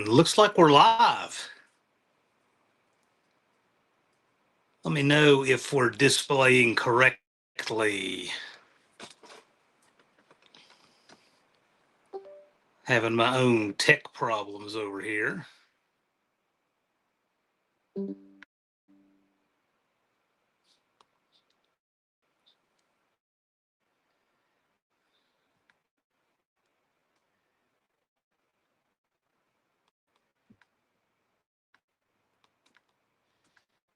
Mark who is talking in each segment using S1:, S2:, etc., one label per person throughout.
S1: Looks like we're live. Let me know if we're displaying correctly. Having my own tech problems over here.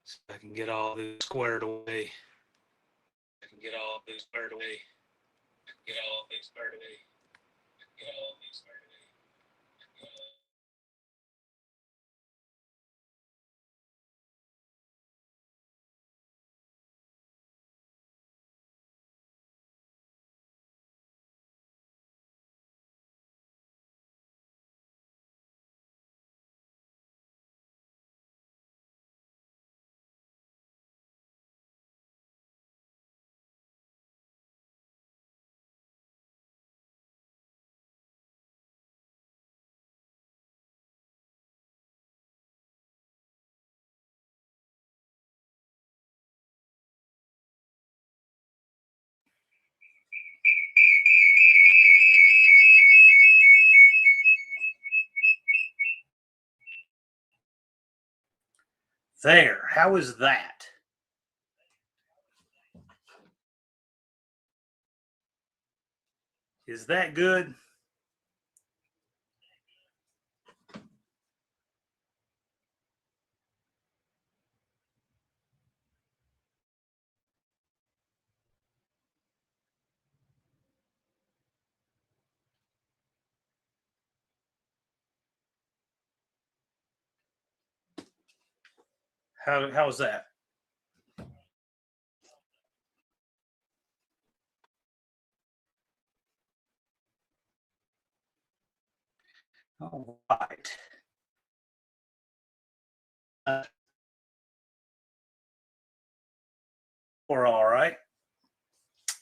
S1: So I can get all this squared away. There, how is that? Is that good? How's that? All right. We're all right.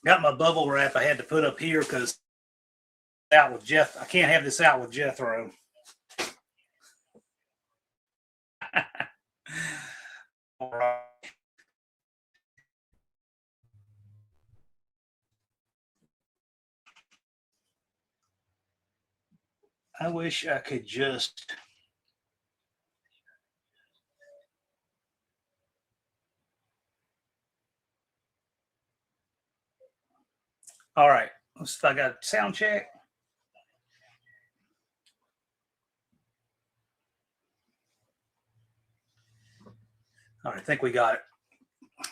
S1: Got my bubble wrap I had to put up here because out with Jeff. I can't have this out with Jethro. All right. I wish I could just. All right. Let's see if I got a sound check. All right. I think we got it.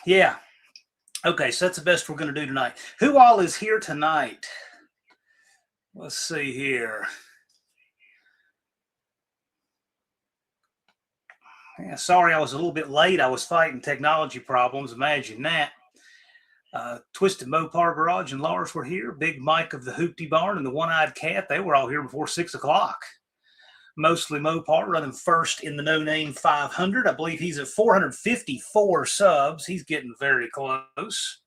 S1: Yeah. Okay. So that's the best we're going to do tonight. Who all is here tonight? Let's see here. Yeah, sorry, I was a little bit late. I was fighting technology problems. Imagine that. Twisted Mopar Garage and Lars were here. Big Mike of the Hoopty Barn and the One-Eyed Cat. They were all here before 6 o'clock. Mostly Mopar running first in the No Name 500. I believe he's at 454 subs. He's getting very close.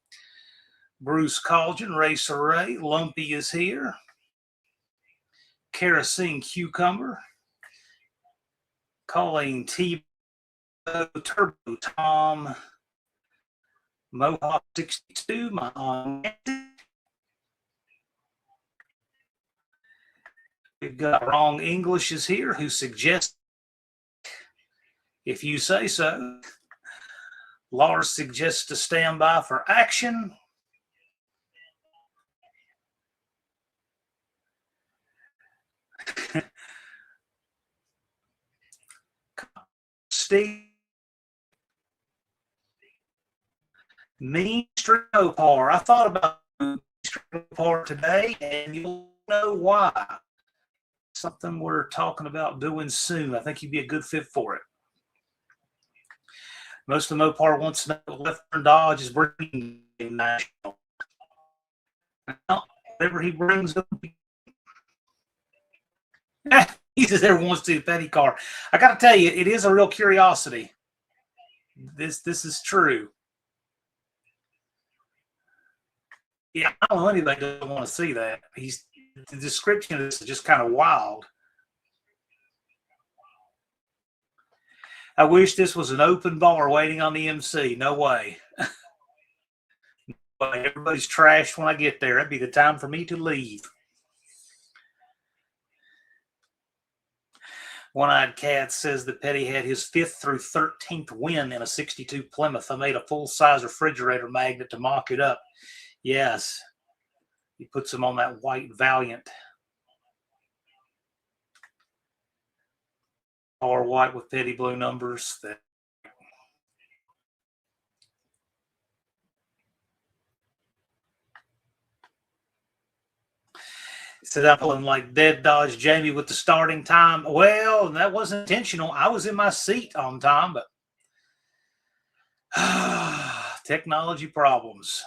S1: Bruce Colgin, Racer Ray. Lumpy is here. Kerosene Cucumber. Colleen T. Turbo Tom. Mohawk 62, my aunt. We've got Wrong English is here, who suggests, if you say so. Lars suggests to stand by for action. Steve. Mean Street Mopar. I thought about Street Mopar today, and you'll know why. Something we're talking about doing soon. I think you'd be a good fit for it. Most of the Mopar wants to know left turn Dodge is bringing national. Well, whatever he brings up. He says everyone wants to do petty car. I got to tell you, it is a real curiosity. This is true. Yeah, I don't know anybody doesn't want to see that. The description of this is just kind of wild. I wish this was an open bar waiting on the MC. No way. But everybody's trashed when I get there. That'd be the time for me to leave. One-Eyed Cat says that Petty had his 5th through 13th win in a 62 Plymouth. I made a full-size refrigerator magnet to mock it up. Yes. He puts them on that white Valiant. Or white with Petty blue numbers. Said I'm pulling like dead Dodge Jamie with the starting time. Well, that wasn't intentional. I was in my seat on time, but technology problems.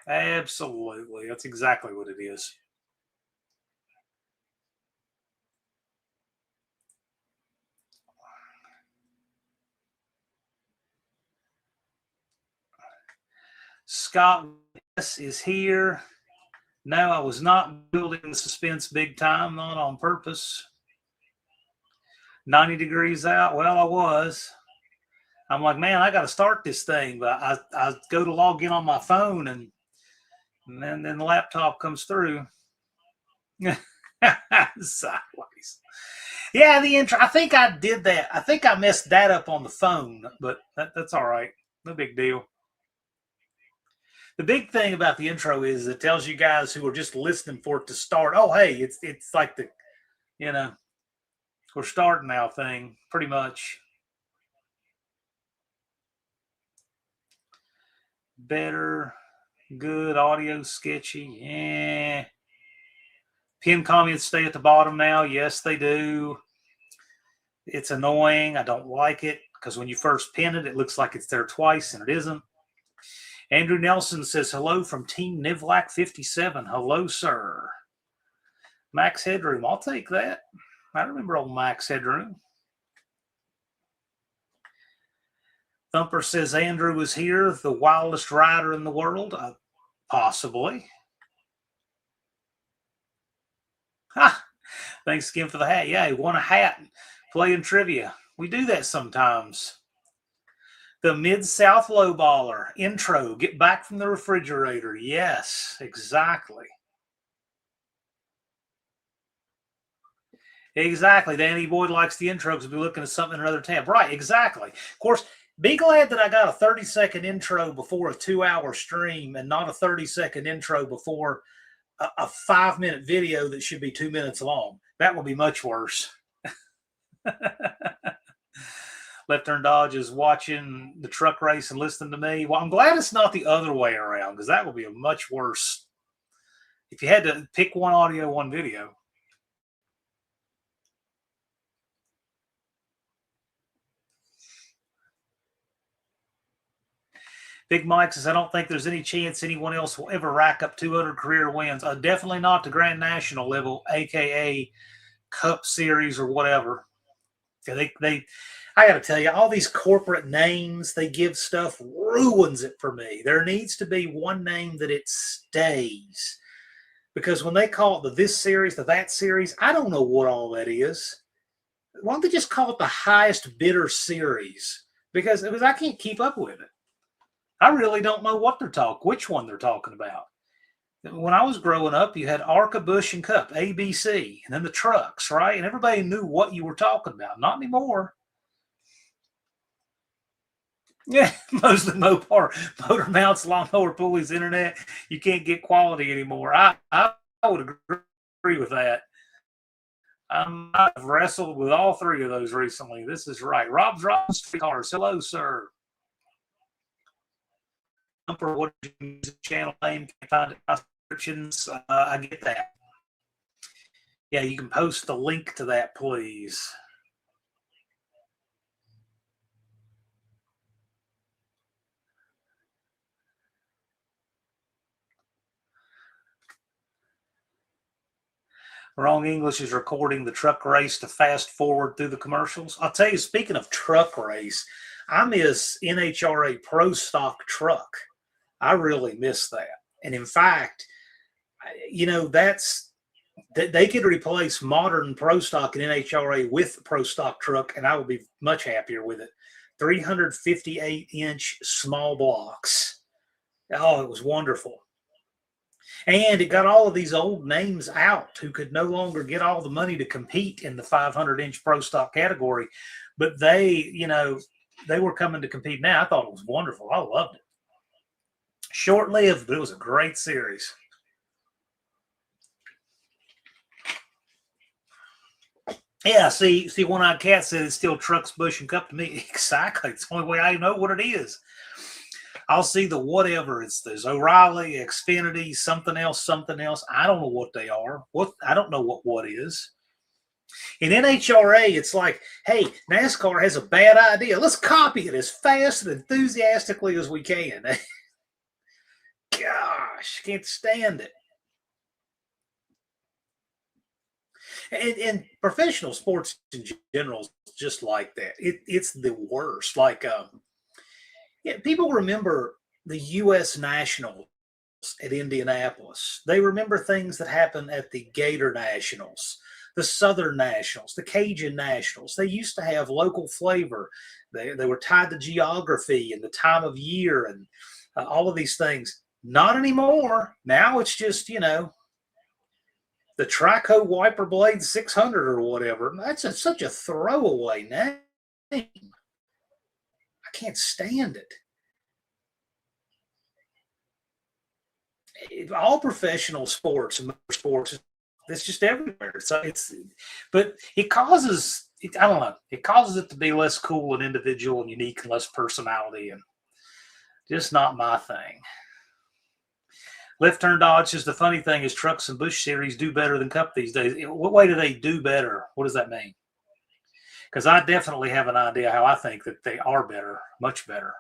S1: Absolutely. That's exactly what it is. Scott is here. No, I was not building the suspense big time, not on purpose. 90 degrees out. Well, I was. I'm like, man, I got to start this thing. But I go to log in on my phone, and then the laptop comes through. Sideways. Yeah, the intro. I think I did that. I think I messed that up on the phone, but that's all right. No big deal. The big thing about the intro is it tells you guys who are just listening for it to start. Oh, hey, it's like the, we're starting now thing, pretty much. Better, good, audio sketchy. Yeah. Pin comments stay at the bottom now. Yes, they do. It's annoying. I don't like it because when you first pin it, it looks like it's there twice and it isn't. Andrew Nelson says, hello from Team Nivlac 57. Hello, sir. Max Headroom. I'll take that. I remember old Max Headroom. Thumper says, Andrew was here, the wildest rider in the world. Possibly. Ha! Thanks again for the hat. Yeah, he won a hat playing trivia. We do that sometimes. The Mid-South Lowballer intro. Get back from the refrigerator. Yes, exactly. Exactly. Danny Boyd likes the intro because we'll be looking at something in another tab. Right, exactly. Of course, be glad that I got a 30-second intro before a 2-hour stream and not a 30-second intro before a 5-minute video that should be 2 minutes long. That will be much worse. Left Turn Dodge is watching the truck race and listening to me. Well, I'm glad it's not the other way around because that would be a much worse. If you had to pick one audio, one video. Big Mike says, I don't think there's any chance anyone else will ever rack up 200 career wins. Definitely not the Grand National level, a.k.a. Cup Series or whatever. I got to tell you, all these corporate names they give stuff ruins it for me. There needs to be one name that it stays. Because when they call it the this series, the that series, I don't know what all that is. Why don't they just call it the highest bidder series? Because I can't keep up with it. I really don't know which one they're talking about. When I was growing up, you had ARCA, Bush, and Cup, ABC, and then the trucks, right? And everybody knew what you were talking about. Not anymore. Yeah, mostly Mopar, motor mounts, lawnmower pulleys, internet. You can't get quality anymore. I would agree with that. I've wrestled with all three of those recently. This is right. Rob's Street Cars. Hello, sir. For what channel name, can find it in descriptions. I get that. Yeah, you can post the link to that, please. Wrong English is recording the truck race to fast forward through the commercials. I'll tell you, speaking of truck race, I miss NHRA Pro Stock Truck. I really miss that. And in fact, that's They could replace modern Pro Stock and NHRA with the Pro Stock truck, and I would be much happier with it. 358-inch small blocks. Oh, it was wonderful. And it got all of these old names out who could no longer get all the money to compete in the 500-inch Pro Stock category. But they were coming to compete now. I thought it was wonderful. I loved it. Short-lived, but it was a great series. Yeah, see, One-Eyed Cat said it's still Trucks, Bush, and Cup to me. Exactly. It's the only way I know what it is. I'll see the whatever. There's O'Reilly, Xfinity, something else. I don't know what they are. I don't know what is. In NHRA, it's like, hey, NASCAR has a bad idea. Let's copy it as fast and enthusiastically as we can. Gosh, can't stand it. And professional sports in general is just like that. It's the worst. Like, people remember the U.S. Nationals at Indianapolis. They remember things that happened at the Gator Nationals, the Southern Nationals, the Cajun Nationals. They used to have local flavor. They were tied to geography and the time of year and all of these things. Not anymore. Now it's just, the Trico Wiper Blade 600 or whatever. That's such a throwaway name. I can't stand it. All professional sports and motorsports, it's just everywhere. So but it causes, I don't know, it causes it to be less cool and individual and unique and less personality, and just not my thing. Left Turn Dodge says the funny thing is Trucks and Bush series do better than Cup these days. What way do they do better? What does that mean? Because I definitely have an idea how I think that they are better, much better.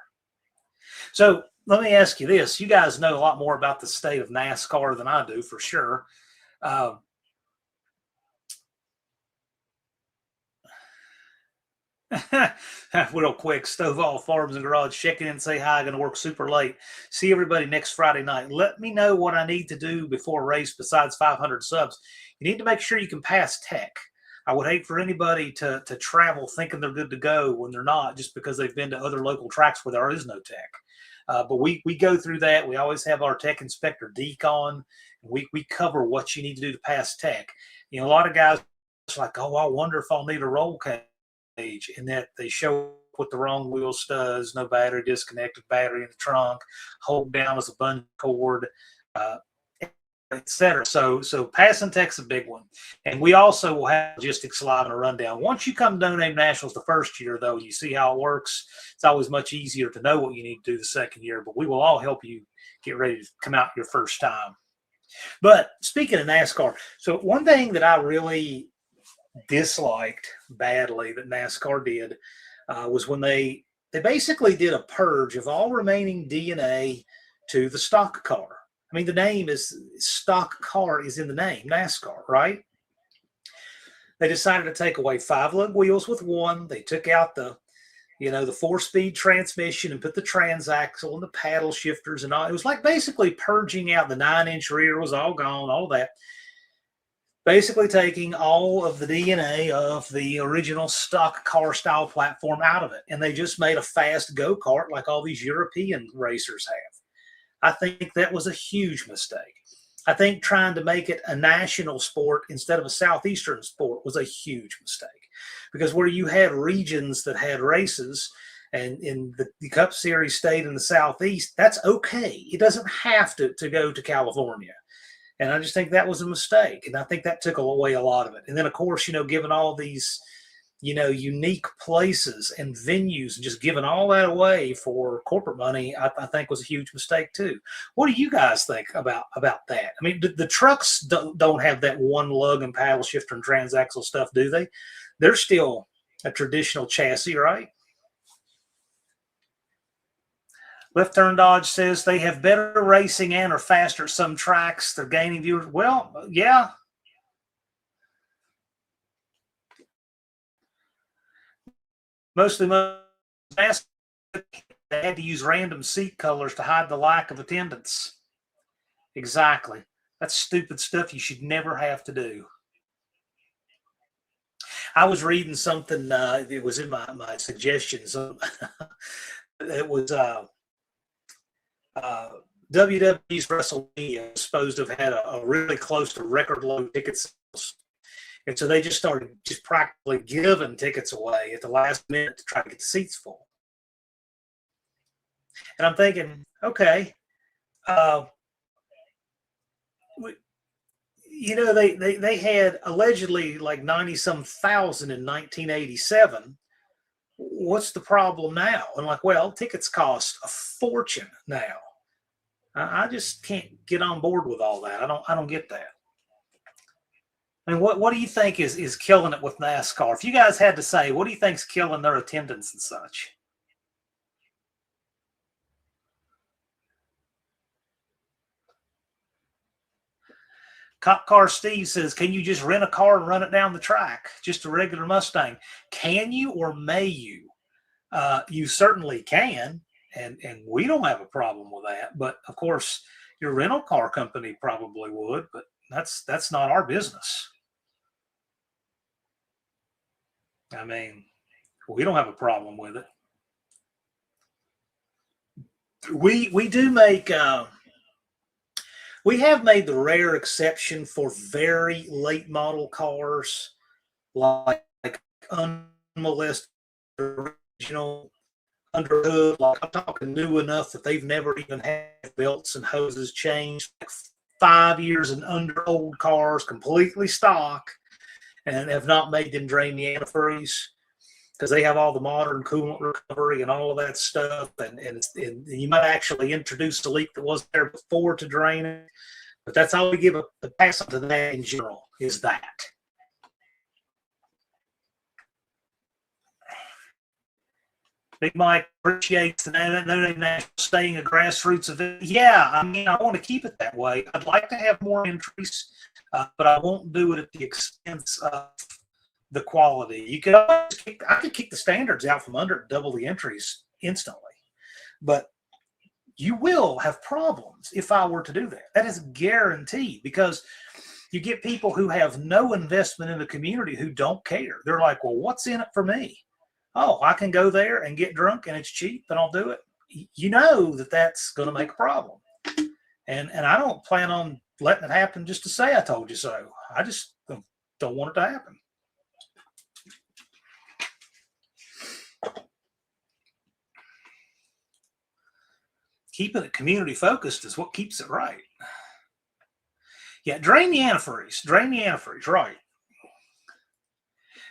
S1: So let me ask you this. You guys know a lot more about the state of NASCAR than I do, for sure. Real quick, Stovall Farms and Garage, check in and say hi. Going to work super late. See everybody next Friday night. Let me know what I need to do before a race besides 500 subs. You need to make sure you can pass tech. I would hate for anybody to travel thinking they're good to go when they're not, just because they've been to other local tracks where there is no tech. But we go through that. We always have our tech inspector Deke on. We cover what you need to do to pass tech. A lot of guys are like, oh, I wonder if I'll need a roll cage, and that they show up with the wrong wheel studs, no battery, disconnected battery in the trunk, hold down as a bungee cord, etc. So passing tech's a big one. And we also will have logistics live and a rundown. Once you come to No Name Nationals the first year, though, you see how it works. It's always much easier to know what you need to do the second year, but we will all help you get ready to come out your first time. But speaking of NASCAR, so one thing that I really disliked badly that NASCAR did was when they basically did a purge of all remaining DNA to the stock car. I mean, the name is stock car is in the name, NASCAR, right? They decided to take away 5-lug wheels with one. They took out the 4-speed transmission and put the transaxle and the paddle shifters and all. It was like basically purging out. The 9-inch rear was all gone, all that. Basically taking all of the DNA of the original stock car style platform out of it. And they just made a fast go-kart like all these European racers have. I think that was a huge mistake. I think trying to make it a national sport instead of a Southeastern sport was a huge mistake, because where you had regions that had races and in the Cup Series stayed in the Southeast, that's okay. It doesn't have to go to California. And I just think that was a mistake. And I think that took away a lot of it. And then, of course, given all these, unique places and venues and just giving all that away for corporate money, I think was a huge mistake too. What do you guys think about that? I mean, the trucks don't have that one lug and paddle shifter and transaxle stuff, do they? They're still a traditional chassis, right? Left Turn Dodge says they have better racing and are faster at some tracks. They're gaining viewers. Well, yeah. Mostly they had to use random seat colors to hide the lack of attendance. Exactly. That's stupid stuff you should never have to do. I was reading something, it was in my suggestions. It was uh, WWE's WrestleMania was supposed to have had a really close to record low ticket sales. And so they just started just practically giving tickets away at the last minute to try to get the seats full. And I'm thinking, okay, they had allegedly like 90-some thousand in 1987. What's the problem now? And like, well, tickets cost a fortune now. I just can't get on board with all that. I don't get that. I mean, what do you think is killing it with NASCAR? If you guys had to say, what do you think's killing their attendance and such? Cop Car Steve says, can you just rent a car and run it down the track? Just a regular Mustang. Can you or may you? You certainly can, and we don't have a problem with that. But, of course, your rental car company probably would, but that's not our business. I mean, we don't have a problem with it. We do make we have made the rare exception for very late model cars, like unmolested original under hood. Like I'm talking new enough that they've never even had belts and hoses changed. Like 5 years and under old cars, completely stock, and have not made them drain the antifreeze because they have all the modern coolant recovery and all of that stuff. And you might actually introduce a leak that wasn't there before to drain it. But that's all we give a pass on to that in general, is that. Big Mike appreciates the No Name Nationals staying a grassroots event. Yeah, I mean, I want to keep it that way. I'd like to have more entries, but I won't do it at the expense of the quality. You could always I could kick the standards out from under, double the entries instantly, but you will have problems if I were to do that. That is guaranteed, because you get people who have no investment in the community who don't care. They're like, well, what's in it for me? Oh, I can go there and get drunk and it's cheap and I'll do it. You know that's going to make a problem. And I don't plan on letting it happen just to say I told you so. I just don't want it to happen. Keeping it community focused is what keeps it right. Yeah, drain the antifreeze. Drain the antifreeze, right.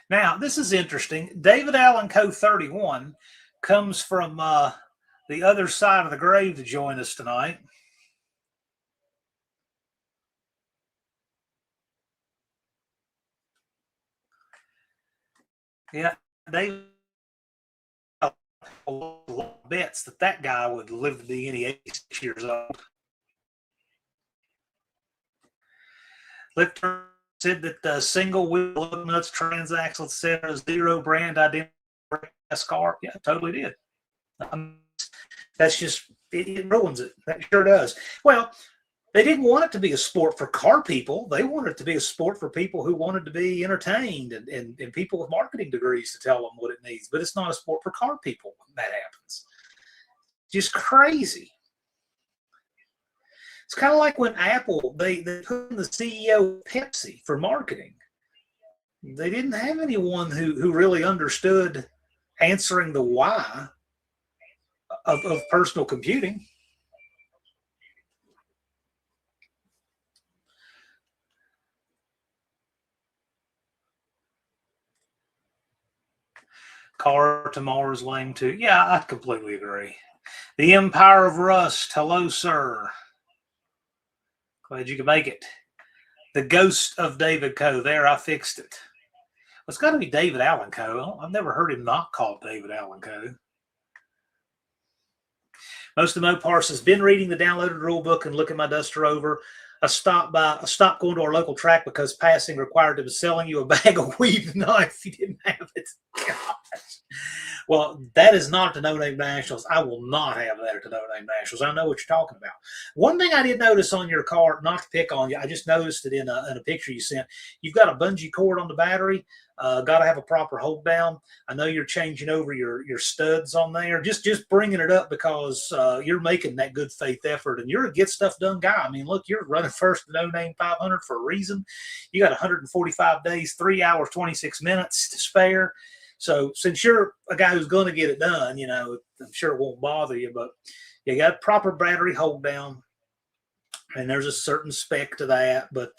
S1: Now, this is interesting. David Allen Co. 31 comes from the other side of the grave to join us tonight. Yeah, David bets that guy would live to be any 86 years old. Lifter said that the single wheel lug nuts, transaxle, etc., zero brand identity car. Yeah, totally did. That's just, it ruins it. That sure does. Well, they didn't want it to be a sport for car people. They wanted it to be a sport for people who wanted to be entertained and people with marketing degrees to tell them what it needs. But it's not a sport for car people when that happens. Just crazy. It's kind of like when Apple, they put in the CEO of Pepsi for marketing. They didn't have anyone who really understood answering the why of personal computing. Car tomorrow's lame too. Yeah, I completely agree. The Empire of Rust. Hello, sir. Glad you could make it. The Ghost of David Co. There, I fixed it. Well, it's got to be David Allen Co. I've never heard him not called David Allen Co. Most of Mopars has been reading the downloaded rule book and looking my duster over. I stopped going to our local track because passing required him selling you a bag of weed tonight if you didn't have it. God. Well, that is not the No Name Nationals. I will not have that at the No Name Nationals. I know what you're talking about. One thing I did notice on your car, not to pick on you, I just noticed it in a picture you sent. You've got a bungee cord on the battery. Got to have a proper hold down. I know you're changing over your studs on there. Just bringing it up because you're making that good faith effort, and you're a get stuff done guy. I mean, look, you're running first to No Name 500 for a reason. You got 145 days, 3 hours, 26 minutes to spare. So since you're a guy who's going to get it done, you know, I'm sure it won't bother you, but you got proper battery hold down, and there's a certain spec to that, but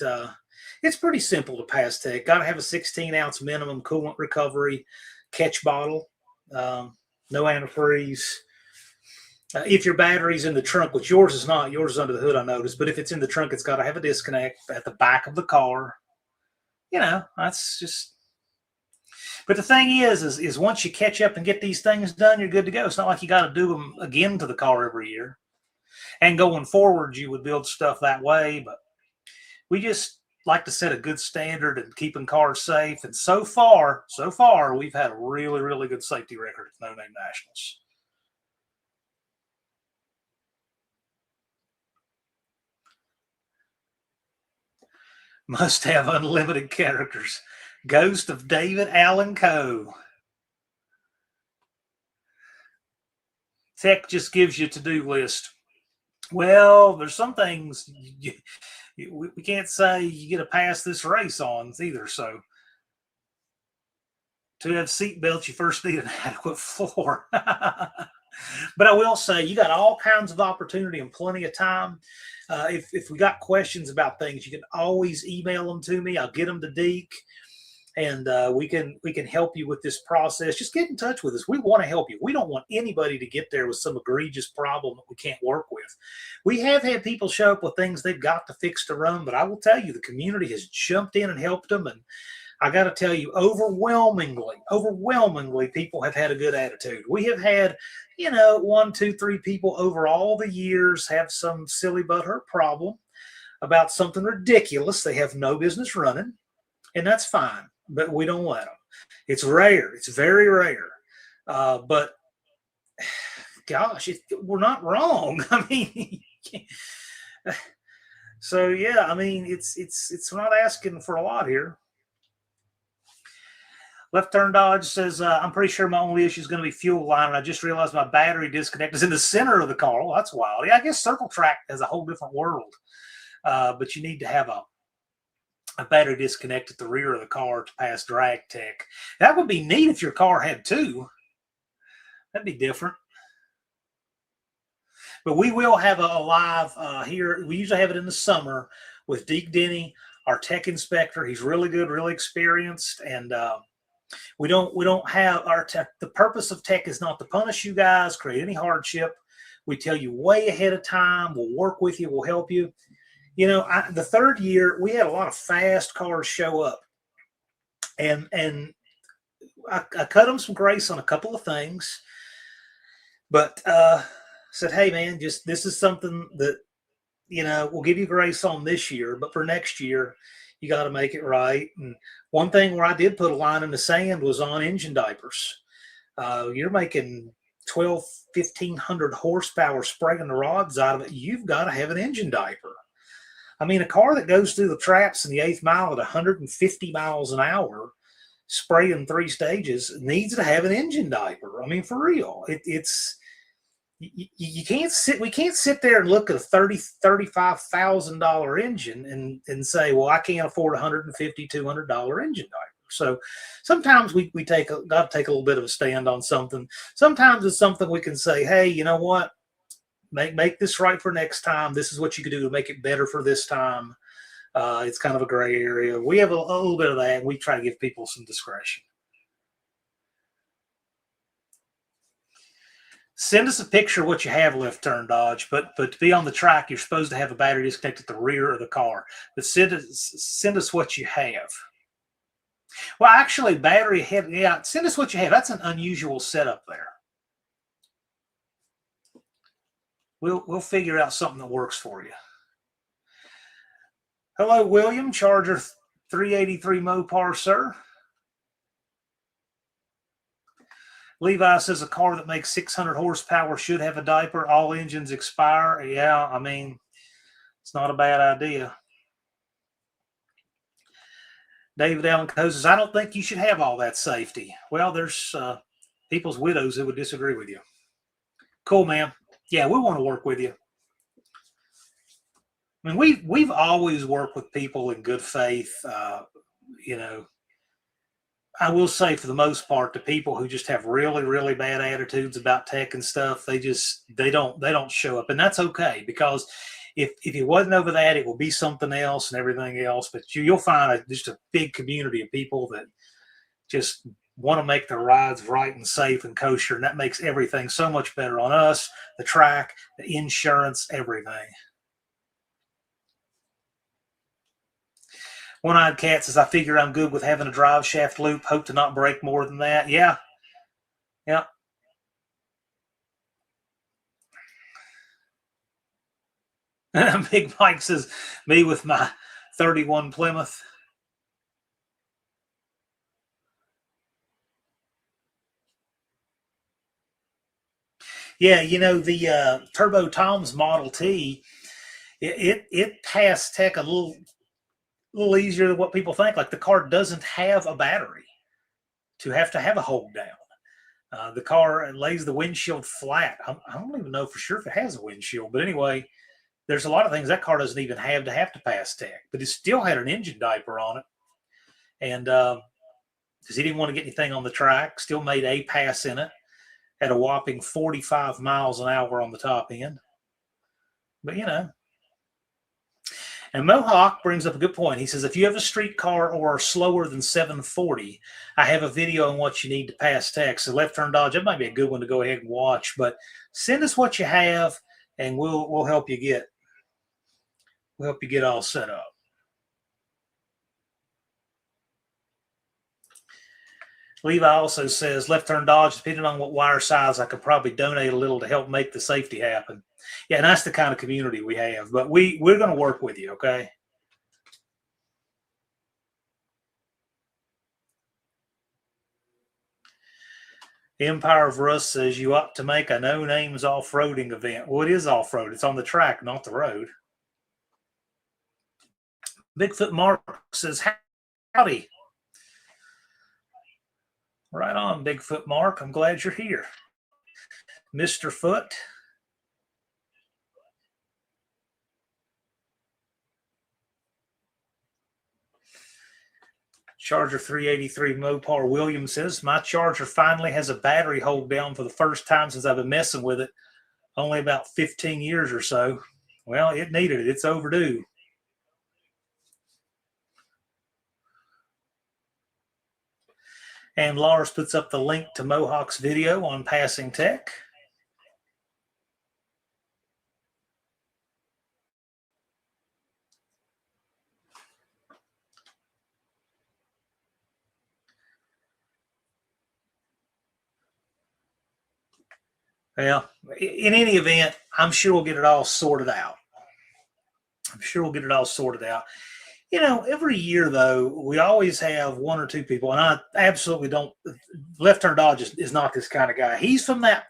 S1: it's pretty simple to pass tech. Got to have a 16-ounce minimum coolant recovery catch bottle, no antifreeze. If your battery's in the trunk, which yours is not, yours is under the hood, I noticed, but if it's in the trunk, it's got to have a disconnect at the back of the car. You know, that's just. But the thing is once you catch up and get these things done, you're good to go. It's not like you got to do them again to the car every year. And going forward, you would build stuff that way. But we just like to set a good standard and keeping cars safe. And so far, we've had a really, really good safety record at No Name Nationals. Must have unlimited characters. Ghost of David Allen Coe. Tech just gives you a to-do list. Well, there's some things we can't say you get to pass this race on either. So to have seat belts, you first need an adequate floor. But I will say you got all kinds of opportunity and plenty of time. If we got questions about things, you can always email them to me. I'll get them to Deke, and we can help you with this process. Just get in touch with us. We want to help you. We don't want anybody to get there with some egregious problem that we can't work with. We have had people show up with things they've got to fix to run, but I will tell you, the community has jumped in and helped them. And I got to tell you, overwhelmingly, people have had a good attitude. We have had, 1, 2, 3 people over all the years have some silly butthurt problem about something ridiculous they have no business running, and that's fine. But we don't let them. It's rare. It's very rare. But gosh, we're not wrong. I mean, so yeah. I mean, it's not asking for a lot here. Left Turn Dodge says, I'm pretty sure my only issue is going to be fuel line, and I just realized my battery disconnect is in the center of the car. Well, that's wild. Yeah, I guess Circle Track has a whole different world. But you need to have a battery disconnect at the rear of the car to pass drag tech. That would be neat if your car had two. That'd be different. But we will have a live here. We usually have it in the summer with Deke Denny, our tech inspector. He's really good, really experienced, and we don't have our tech. The purpose of tech is not to punish you guys, create any hardship. We tell you way ahead of time. We'll work with you. We'll help you. The third year, we had a lot of fast cars show up. And I cut them some grace on a couple of things. But said, hey, man, this is something that, we'll give you grace on this year. But for next year, you got to make it right. And one thing where I did put a line in the sand was on engine diapers. You're making 1,500 horsepower spraying the rods out of it. You've got to have an engine diaper. I mean, a car that goes through the traps in the 8th mile at 150 miles an hour, spraying 3 stages, needs to have an engine diaper. I mean, for real, you can't sit. We can't sit there and look at a $35,000 engine and say, well, I can't afford $150, $200 engine diaper. So sometimes we got to take a little bit of a stand on something. Sometimes it's something we can say, hey, you know what? Make this right for next time. This is what you can do to make it better for this time. It's kind of a gray area. We have a little bit of that, and we try to give people some discretion. Send us a picture of what you have Left Turn Dodge, but to be on the track, you're supposed to have a battery disconnected at the rear of the car. But send us what you have. Well, actually, battery head. Yeah, send us what you have. That's an unusual setup there. We'll figure out something that works for you. Hello, William, Charger 383 Mopar, sir. Levi says a car that makes 600 horsepower should have a diaper. All engines expire. Yeah, I mean, it's not a bad idea. David Allen Coe says, I don't think you should have all that safety. Well, there's people's widows who would disagree with you. Cool, man. Yeah, we want to work with you. I mean, we've always worked with people in good faith. You know, I will say for the most part, the people who just have really, really bad attitudes about tech and stuff, they don't show up, and that's okay, because if it wasn't over that, it will be something else and everything else. But you'll find just a big community of people that just want to make their rides right and safe and kosher, and that makes everything so much better on us, the track, the insurance, everything. One-Eyed Cat says, I figure I'm good with having a drive shaft loop. Hope to not break more than that. Yeah. Yeah. Big Mike says, me with my 31 Plymouth. Yeah, you know, the Turbo Tom's Model T, it passed tech a little easier than what people think. Like, the car doesn't have a battery to have a hold down. The car lays the windshield flat. I don't even know for sure if it has a windshield, but anyway, there's a lot of things that car doesn't even have to pass tech, but it still had an engine diaper on it. And because he didn't want to get anything on the track, still made a pass in it at a whopping 45 miles an hour on the top end. But, you know. And Mohawk brings up a good point. He says, if you have a street car or are slower than 740, I have a video on what you need to pass tech. So Left Turn Dodge, that might be a good one to go ahead and watch. But send us what you have, and we'll help you get all set up. Levi also says, Left Turn Dodge, depending on what wire size, I could probably donate a little to help make the safety happen. Yeah, and that's the kind of community we have. But we're going to work with you, okay? Empire of Rust says you ought to make a No Names off-roading event. Well, it is off-road. It's on the track, not the road. Bigfoot Mark says, howdy. Right on, Bigfoot Mark. I'm glad you're here. Mr. Foot. Charger 383 Mopar Williams says, my Charger finally has a battery hold down for the first time since I've been messing with it. Only about 15 years or so. Well, it needed it. It's overdue. And Lars puts up the link to Mohawk's video on passing tech. Well, in any event, I'm sure we'll get it all sorted out. You know, every year, though, we always have one or two people, and I absolutely don't. Left Turn Dodge is not this kind of guy. He's from that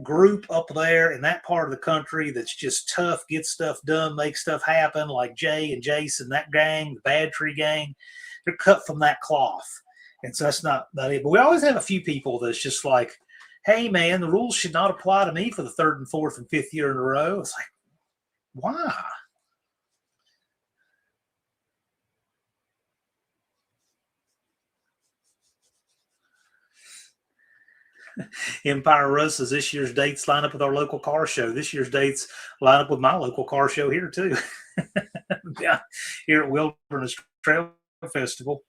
S1: group up there in that part of the country that's just tough, get stuff done, make stuff happen, like Jay and Jason, that gang, the Bad Tree gang. They're cut from that cloth. And so that's not it. But we always have a few people that's just like, hey, man, the rules should not apply to me for the third and fourth and fifth year in a row. It's like, why? Empire Russ says this year's dates line up with our local car show. This year's dates line up with my local car show here, too. Yeah, here at Wilderness Trail Festival.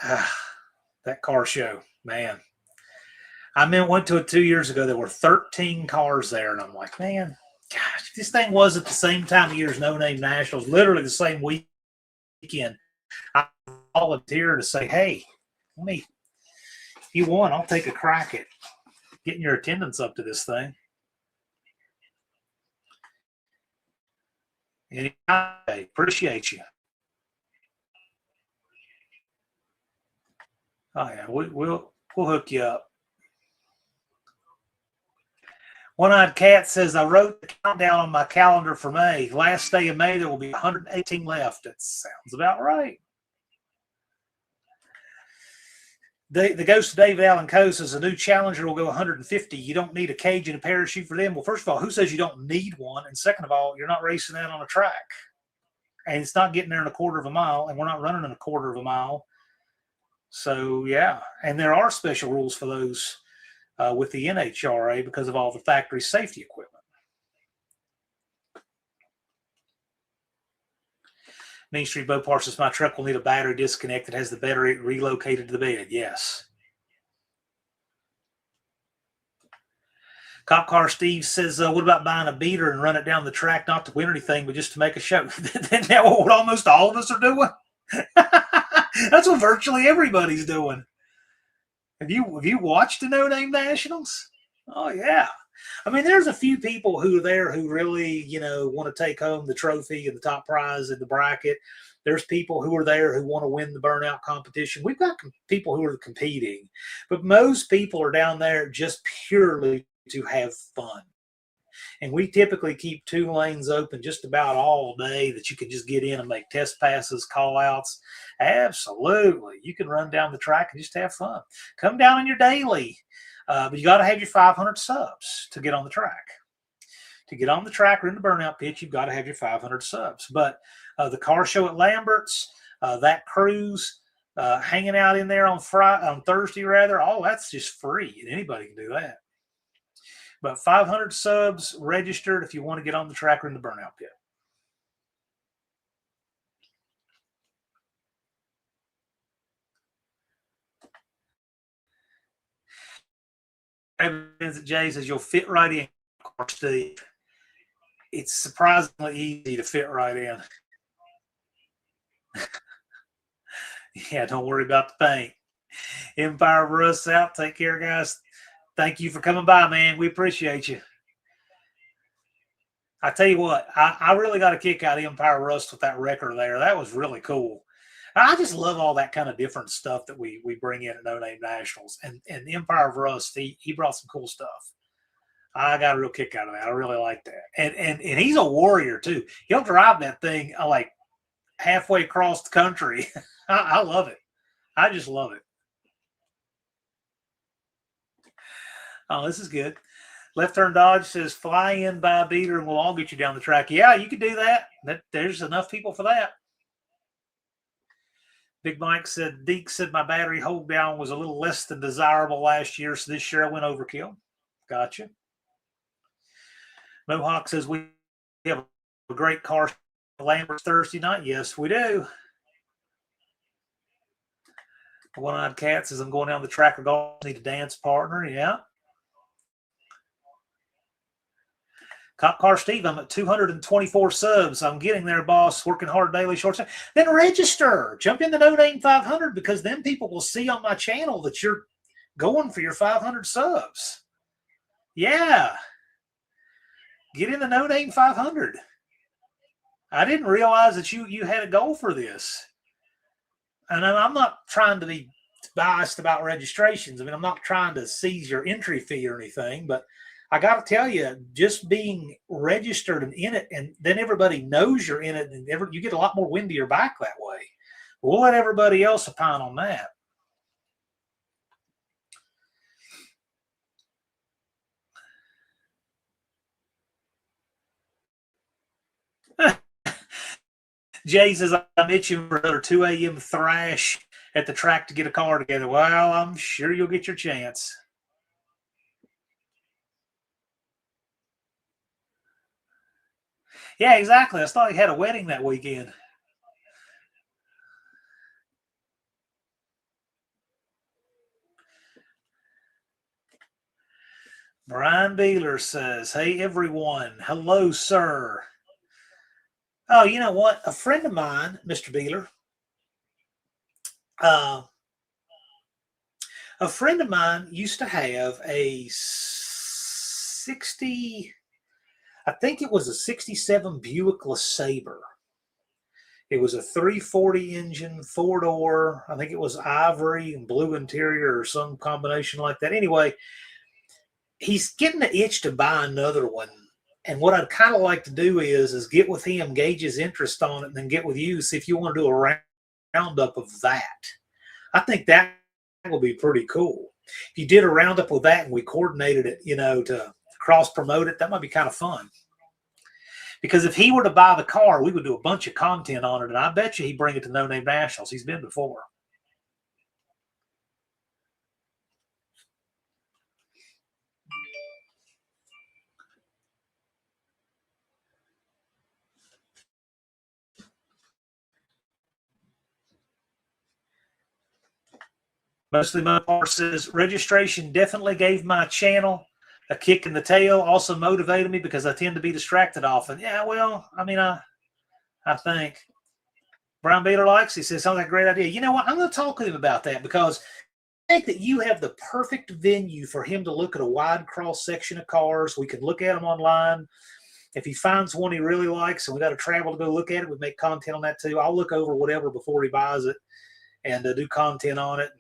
S1: That car show, man. Went to it 2 years ago. There were 13 cars there, and I'm like, man, gosh, if this thing was at the same time of year as No Name Nationals, literally the same weekend, I volunteered to say, hey, if you want, I'll take a crack at getting your attendance up to this thing. And I appreciate you. Oh yeah, we'll hook you up. One-Eyed Cat says, I wrote the countdown on my calendar for May. Last day of May, there will be 118 left. That sounds about right. The Ghost of David Allen Coe says, a new Challenger will go 150. You don't need a cage and a parachute for them. Well, first of all, who says you don't need one? And second of all, you're not racing that on a track. And it's not getting there in a quarter of a mile, and we're not running in a quarter of a mile. So, yeah. And there are special rules for those with the NHRA because of all the factory safety equipment. Main Street Boat Parts says, my truck will need a battery disconnect that has the battery relocated to the bed. Yes. Cop Car Steve says, what about buying a beater and run it down the track, not to win anything, but just to make a show? Isn't that what almost all of us are doing? That's what virtually everybody's doing. Have you watched the No Name Nationals? Oh, yeah. I mean, there's a few people who are there who really, want to take home the trophy and the top prize in the bracket. There's people who are there who want to win the burnout competition. We've got people who are competing, but most people are down there just purely to have fun. And we typically keep 2 lanes open just about all day that you can just get in and make test passes, call outs. Absolutely. You can run down the track and just have fun. Come down on your daily. But you got to have your 500 subs to get on the track. To get on the track or in the burnout pit, you've got to have your 500 subs. But the car show at Lambert's, that cruise, hanging out in there on Thursday, all that's just free. And anybody can do that. But 500 subs registered if you want to get on the track or in the burnout pit. Jay says you'll fit right in, Steve. It's surprisingly easy to fit right in. Yeah, don't worry about the paint. Empire Rust out. Take care, guys. Thank you for coming by, man. We appreciate you. I tell you what, I really got a kick out of Empire Rust with that record there. That was really cool. I just love all that kind of different stuff that we bring in at No Name Nationals. And the Empire of Rust, he brought some cool stuff. I got a real kick out of that. I really like that. And he's a warrior, too. He'll drive that thing like halfway across the country. I love it. I just love it. Oh, this is good. Left Turn Dodge says, fly in, buy a beater, and we'll all get you down the track. Yeah, you could do that. There's enough people for that. Big Mike said, Deke said my battery hold down was a little less than desirable last year, so this year I went overkill. Gotcha. Mohawk says, we have a great car Lambert's Thursday night. Yes, we do. One-Eyed Cat says, I'm going down the track or golf. Need a dance partner. Yeah. Cop Car Steve, I'm at 224 subs. I'm getting there, boss. Working hard daily, short. Then register. Jump in the No Name 500 because then people will see on my channel that you're going for your 500 subs. Yeah. Get in the No Name 500. I didn't realize that you had a goal for this. And I'm not trying to be biased about registrations. I mean, I'm not trying to seize your entry fee or anything, but I got to tell you, just being registered and in it, and then everybody knows you're in it, and you get a lot more wind to your back that way. We'll let everybody else opine on that. Jay says, I'm itching for another 2 a.m. thrash at the track to get a car together. Well, I'm sure you'll get your chance. Yeah, exactly. I thought he had a wedding that weekend. Brian Beeler says, hey, everyone. Hello, sir. Oh, you know what? A friend of mine, Mr. Beeler, a friend of mine used to have a 60, I think it was a 67 Buick LeSabre. It was a 340 engine, 4-door. I think it was ivory and blue interior or some combination like that. Anyway, he's getting the itch to buy another one. And what I'd kind of like to do is get with him, gauge his interest on it, and then get with you, see if you want to do a roundup of that. I think that will be pretty cool. If you did a roundup with that and we coordinated it, to cross promote it, that might be kind of fun. Because if he were to buy the car, we would do a bunch of content on it, and I bet you he'd bring it to No Name Nationals. He's been before. Mostly Mopar says, registration definitely gave my channel a kick in the tail, also motivated me because I tend to be distracted often. Yeah, well, I mean, I think. Brown Bader likes, he says, sounds like a great idea. You know what? I'm going to talk with him about that because I think that you have the perfect venue for him to look at a wide cross section of cars. We can look at them online. If he finds one he really likes and we got to travel to go look at it, we make content on that too. I'll look over whatever before he buys it and do content on it.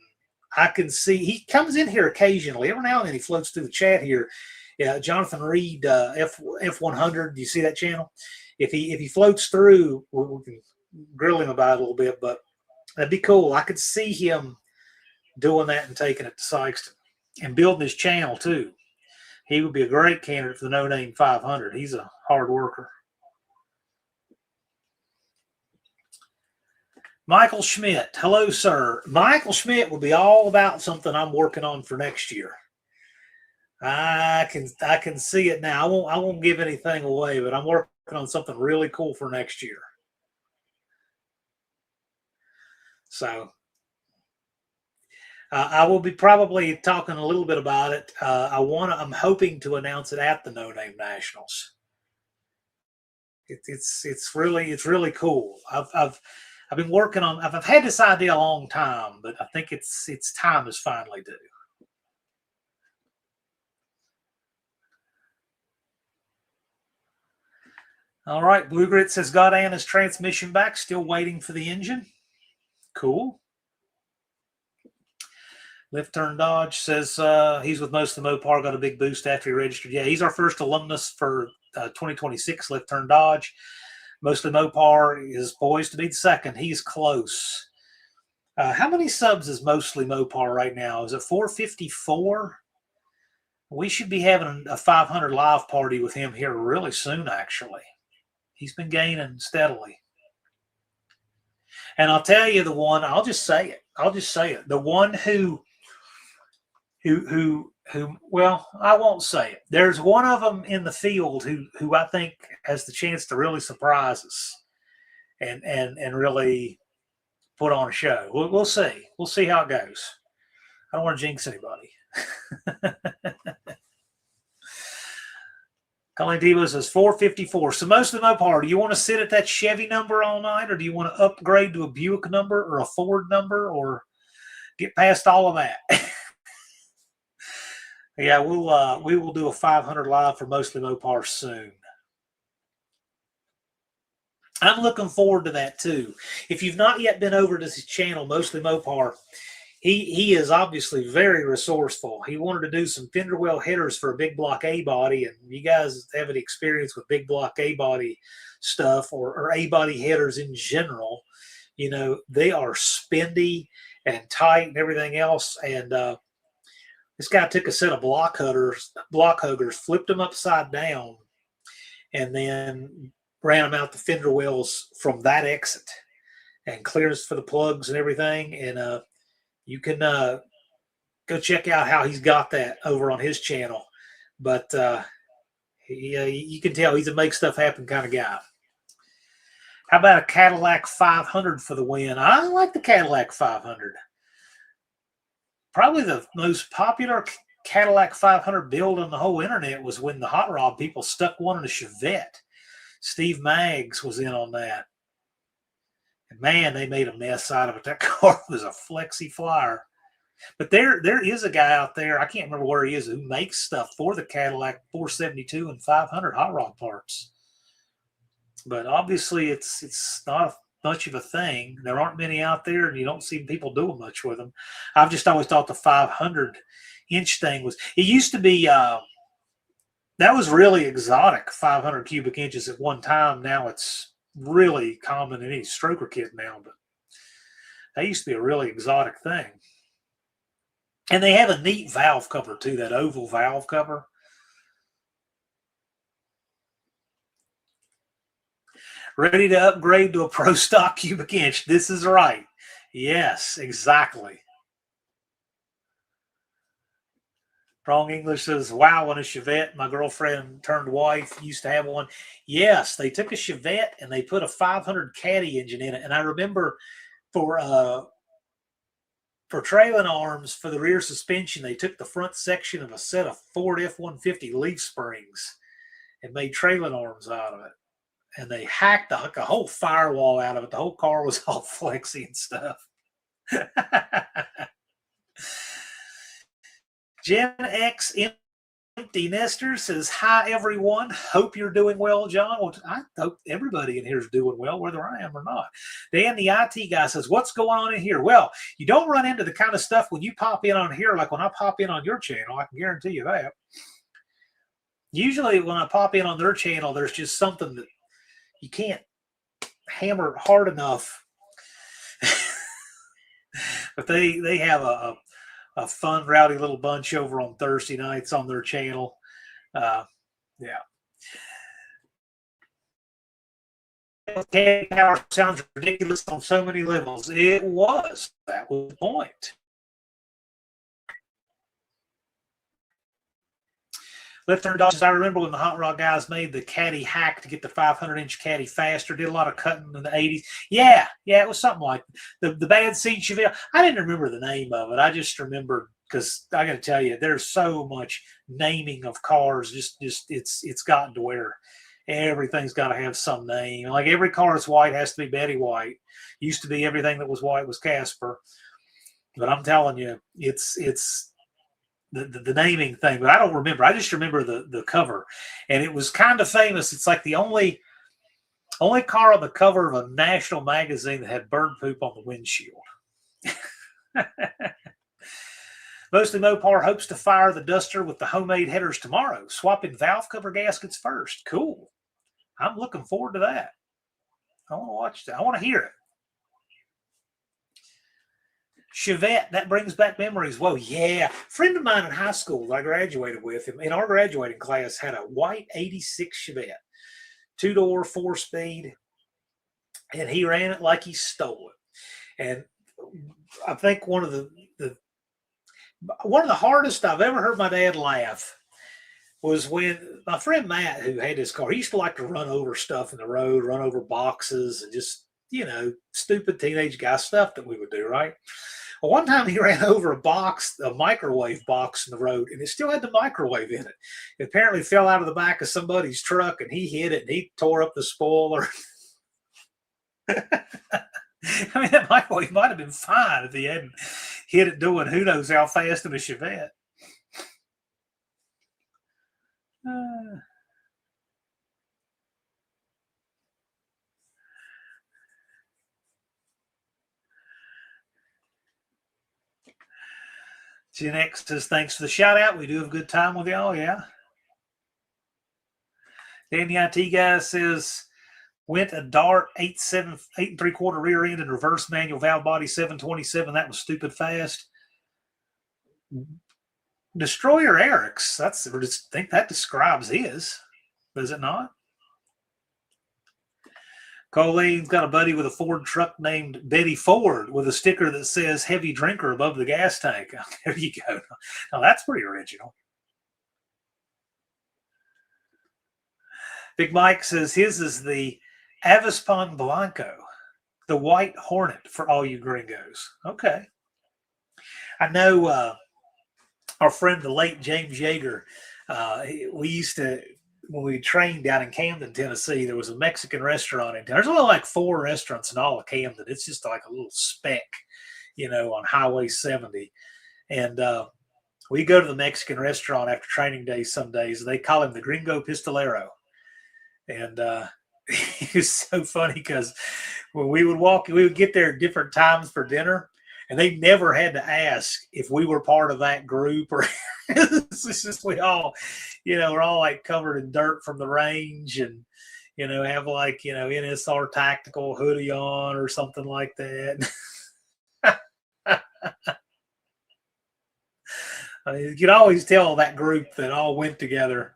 S1: I can see he comes in here occasionally. Every now and then he floats through the chat here. Yeah, Jonathan Reed, F100. Do you see that channel? If he floats through, we can grill him about it a little bit. But that'd be cool. I could see him doing that and taking it to Sykeston and building his channel too. He would be a great candidate for the No Name 500. He's a hard worker. Michael Schmidt. Hello, sir. Michael Schmidt will be all about something I'm working on for next year. I can see it now. I won't give anything away, but I'm working on something really cool for next year. So I will be probably talking a little bit about it. I'm hoping to announce it at the No Name Nationals. It's really cool. I've been working on. I've had this idea a long time, but I think its time is finally due. All right, Blue Grit says got Anna's transmission back. Still waiting for the engine. Cool. Left Turn Dodge says he's with most of the Mopar. Got a big boost after he registered. Yeah, he's our first alumnus for 2026. Left Turn Dodge. Mostly Mopar is poised to be the second. He's close. How many subs is Mostly Mopar right now? Is it 454? We should be having a 500 live party with him here really soon, actually. He's been gaining steadily. And I'll tell you the one, I'll just say it. The one who, well, I won't say it. There's one of them in the field who I think has the chance to really surprise us and really put on a show. We'll see. We'll see how it goes. I don't want to jinx anybody. Colleen Devo says 454. So most of the Mopar, do you want to sit at that Chevy number all night, or do you want to upgrade to a Buick number or a Ford number, or get past all of that? Yeah, we will do a 500 live for Mostly Mopar soon. I'm looking forward to that too. If you've not yet been over to his channel, Mostly Mopar, he is obviously very resourceful. He wanted to do some fender well headers for a big block A body, and you guys have any experience with big block A body stuff or A body headers in general, they are spendy and tight and everything else. And this guy took a set of block huggers, flipped them upside down, and then ran them out the fender wells from that exit and clearance for the plugs and everything. And you can go check out how he's got that over on his channel. But you can tell he's a make stuff happen kind of guy. How about a Cadillac 500 for the win? I like the Cadillac 500. Probably the most popular Cadillac 500 build on the whole internet was when the hot rod people stuck one in a Chevette. Steve Maggs was in on that. And man, they made a mess out of it. That car was a flexi flyer. But there is a guy out there, I can't remember where he is, who makes stuff for the Cadillac 472 and 500 hot rod parts. But obviously it's not much of a thing. There aren't many out there, and you don't see people doing much with them. I've just always thought the 500-inch thing was. It used to be that was really exotic, 500 cubic inches at one time. Now it's really common in any stroker kit now, but that used to be a really exotic thing. And they have a neat valve cover too, that oval valve cover. Ready to upgrade to a Pro Stock cubic inch. This is right. Yes, exactly. Strong English says, wow, on a Chevette. My girlfriend turned wife used to have one. Yes, they took a Chevette and they put a 500 Caddy engine in it. And I remember for trailing arms for the rear suspension, they took the front section of a set of Ford F-150 leaf springs and made trailing arms out of it. And they hacked a whole firewall out of it. The whole car was all flexy and stuff. Gen X Empty Nester says, hi, everyone. Hope you're doing well, John. Well, I hope everybody in here is doing well, whether I am or not. Dan, the IT guy, says, what's going on in here? Well, you don't run into the kind of stuff when you pop in on here, like when I pop in on your channel. I can guarantee you that. Usually when I pop in on their channel, there's just something that you can't hammer hard enough. But they have a fun, rowdy little bunch over on Thursday nights on their channel. Yeah. Caddy power sounds ridiculous on so many levels. It was. That was the point. Left turn dodges. I remember when the Hot Rod guys made the Caddy hack to get the 500-inch Caddy faster. Did a lot of cutting in the 80s. Yeah, it was something like the Bad Seed Chevelle. I didn't remember the name of it. I just remembered because I got to tell you, there's so much naming of cars. Just it's gotten to where everything's got to have some name. Like every car that's white has to be Betty White. Used to be everything that was white was Casper. But I'm telling you, it's the naming thing, but I don't remember. I just remember the cover, and it was kind of famous. It's like the only car on the cover of a national magazine that had bird poop on the windshield. Mostly Mopar hopes to fire the Duster with the homemade headers tomorrow, swapping valve cover gaskets first. Cool. I'm looking forward to that. I want to watch that. I want to hear it. Chevette, that brings back memories. Whoa, yeah. A friend of mine in high school that I graduated with, in our graduating class, had a white 86 Chevette, 2-door, 4-speed, and he ran it like he stole it. And I think one of the hardest I've ever heard my dad laugh was when my friend Matt, who had his car, he used to like to run over stuff in the road, run over boxes, and just, stupid teenage guy stuff that we would do, right? Well, one time he ran over a microwave box in the road, and it still had the microwave in it. It apparently fell out of the back of somebody's truck, and he hit it, and he tore up the spoiler. I mean, that microwave might have been fine if he hadn't hit it doing who knows how fast in a Chevette. Gen X says, thanks for the shout out. We do have a good time with y'all, yeah. Danny IT guy says, went a Dart 8 3/4 rear end and reverse manual valve body 727. That was stupid fast. Destroyer Eric's. I think that describes his. Does it not? Colleen's got a buddy with a Ford truck named Betty Ford with a sticker that says heavy drinker above the gas tank. There you go. Now that's pretty original. Big Mike says his is the Avispon Blanco, the white Hornet for all you gringos. Okay. I know our friend, the late James Yeager, we used to, when we trained down in Camden, Tennessee, there was a Mexican restaurant in town. There's only like 4 restaurants in all of Camden. It's just like a little speck, on Highway 70. And we go to the Mexican restaurant after training days some days. They call him the Gringo Pistolero. And It was so funny because when we would walk, we would get there at different times for dinner, and they never had to ask if we were part of that group or it's just we all, we're all like covered in dirt from the range and have like, NSR tactical hoodie on or something like that. I mean, you can always tell that group that all went together.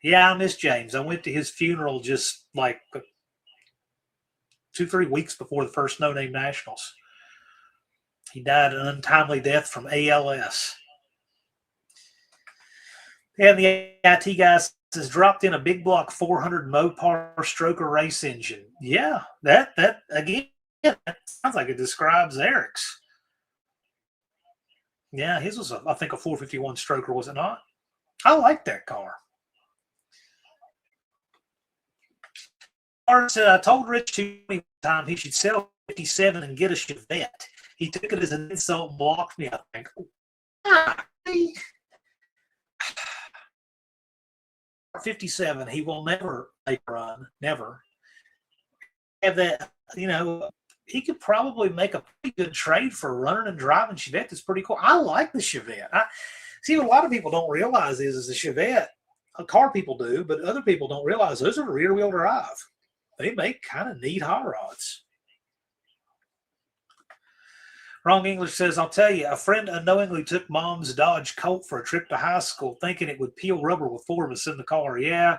S1: Yeah, I miss James. I went to his funeral just like 2, 3 weeks before the first No Name Nationals. He died an untimely death from ALS. And the IT guy has dropped in a big block 400 Mopar stroker race engine. Yeah, that again, that sounds like it describes Eric's. Yeah, his was, I think, a 451 stroker, was it not? I like that car. Said, I told Rich too many times he should sell 57 and get a Chevette. He took it as an insult and blocked me, I think. 57, he will never make a run. Never. Have that, he could probably make a pretty good trade for running and driving Chevette. That's pretty cool. I like the Chevette. See, what a lot of people don't realize is the Chevette, car people do, but other people don't realize those are rear-wheel drive. They make kind of neat hot rods. Wrong English says, I'll tell you, a friend unknowingly took mom's Dodge Colt for a trip to high school, thinking it would peel rubber with 4 of us in the car. Yeah,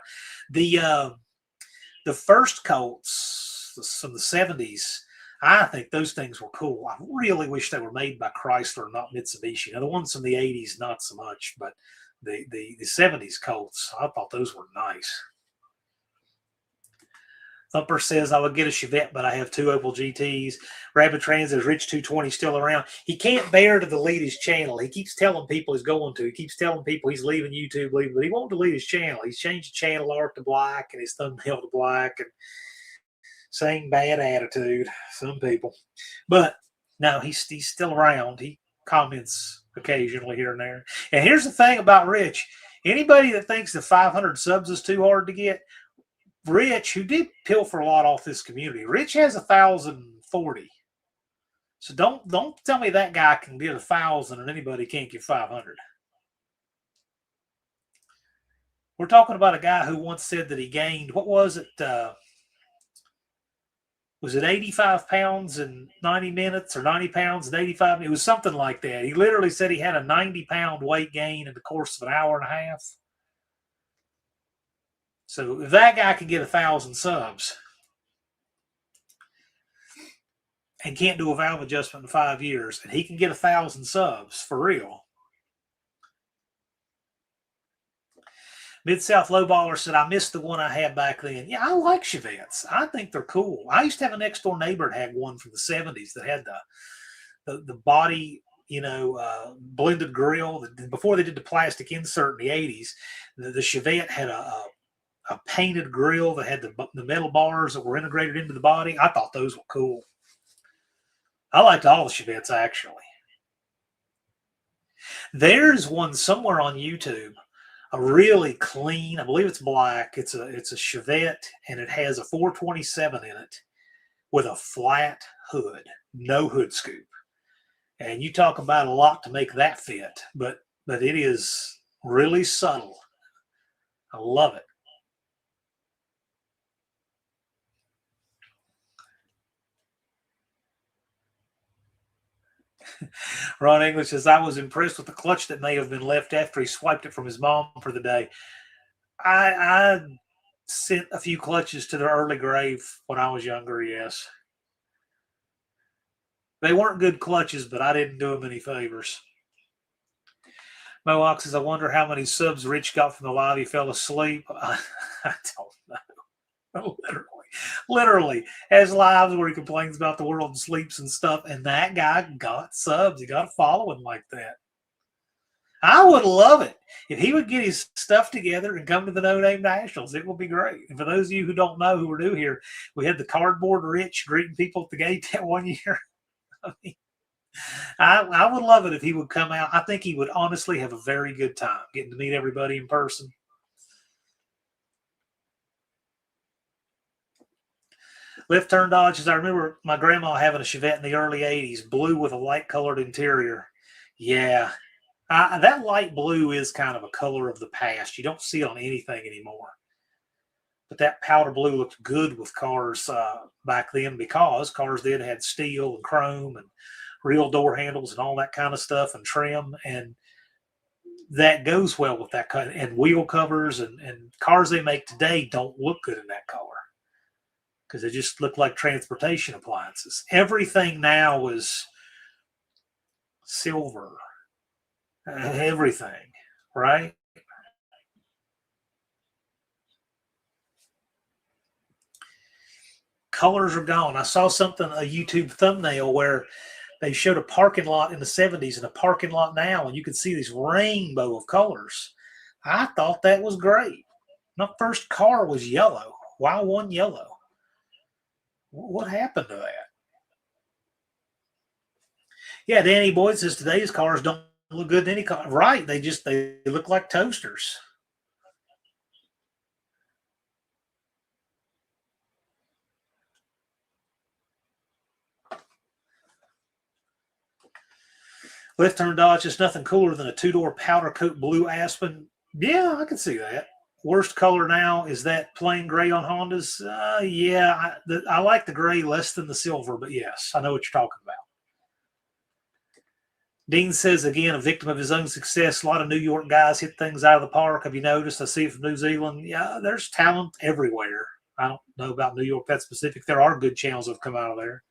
S1: the first Colts from the 70s, I think those things were cool. I really wish they were made by Chrysler, not Mitsubishi. Now, the ones from the 80s, not so much, but the 70s Colts, I thought those were nice. Thumper says, I would get a Chevette, but I have 2 Opel GTs. Rabbit Trans is Rich 220 still around. He can't bear to delete his channel. He keeps telling people he's going to. He keeps telling people he's leaving YouTube, but he won't delete his channel. He's changed the channel art to black and his thumbnail to black and same bad attitude, some people. But no, he's still around. He comments occasionally here and there. And here's the thing about Rich. Anybody that thinks the 500 subs is too hard to get, Rich, who did pilfer a lot off this community, Rich has 1,040. So don't tell me that guy can get 1,000 and anybody can't get 500. We're talking about a guy who once said that he gained, what was it? Was it 85 pounds in 90 minutes or 90 pounds in 85? It was something like that. He literally said he had a 90-pound weight gain in the course of an hour and a half. So if that guy can get 1,000 subs and can't do a valve adjustment in 5 years, and he can get 1,000 subs for real. Mid-South Lowballer said, I missed the one I had back then. Yeah, I like Chevettes. I think they're cool. I used to have a next-door neighbor that had one from the 70s that had the body, blended grill. Before they did the plastic insert in the 80s, the Chevette had a painted grill that had the metal bars that were integrated into the body. I thought those were cool. I liked all the Chevettes, actually. There's one somewhere on YouTube, a really clean, I believe it's black. It's a Chevette, and it has a 427 in it with a flat hood, no hood scoop. And you talk about a lot to make that fit, but it is really subtle. I love it. Ron English says, I was impressed with the clutch that may have been left after he swiped it from his mom for the day. I sent a few clutches to their early grave when I was younger, yes. They weren't good clutches, but I didn't do them any favors. Mohawk says, I wonder how many subs Rich got from the live he fell asleep. I don't know. Literally has lives where he complains about the world and sleeps and stuff, and that guy got subs. He got a following like that. I would love it if he would get his stuff together and come to the No Name Nationals. It would be great. And for those of you who don't know, who are new here, we had the cardboard Rich greeting people at the gate that one year. I mean, I would love it if he would come out. I think he would honestly have a very good time getting to meet everybody in person. Left turn dodges. I remember my grandma having a Chevette in the early 80s, blue with a light colored interior. Yeah. That light blue is kind of a color of the past. You don't see it on anything anymore. But that powder blue looked good with cars back then because cars then had steel and chrome and real door handles and all that kind of stuff and trim. And that goes well with that kind and wheel covers and cars they make today don't look good in that color because they just look like transportation appliances. Everything now is silver, everything, right? Colors are gone. I saw something, a YouTube thumbnail where they showed a parking lot in the 70s and a parking lot now, and you could see this rainbow of colors. I thought that was great. My first car was yellow. Why one yellow? What happened to that? Yeah, Danny Boyd says today's cars don't look good in any car. Right. They look like toasters. Left turn Dodge is nothing cooler than a two-door powder coat blue Aspen. Yeah, I can see that. Worst color now is that plain gray on Hondas. Yeah, I like the gray less than the silver, but yes, I know what you're talking about. Dean says, again, a victim of his own success. A lot of New York guys hit things out of the park. Have you noticed? I see it from New Zealand. Yeah, there's talent everywhere. I don't know about New York that specific. There are good channels that have come out of there.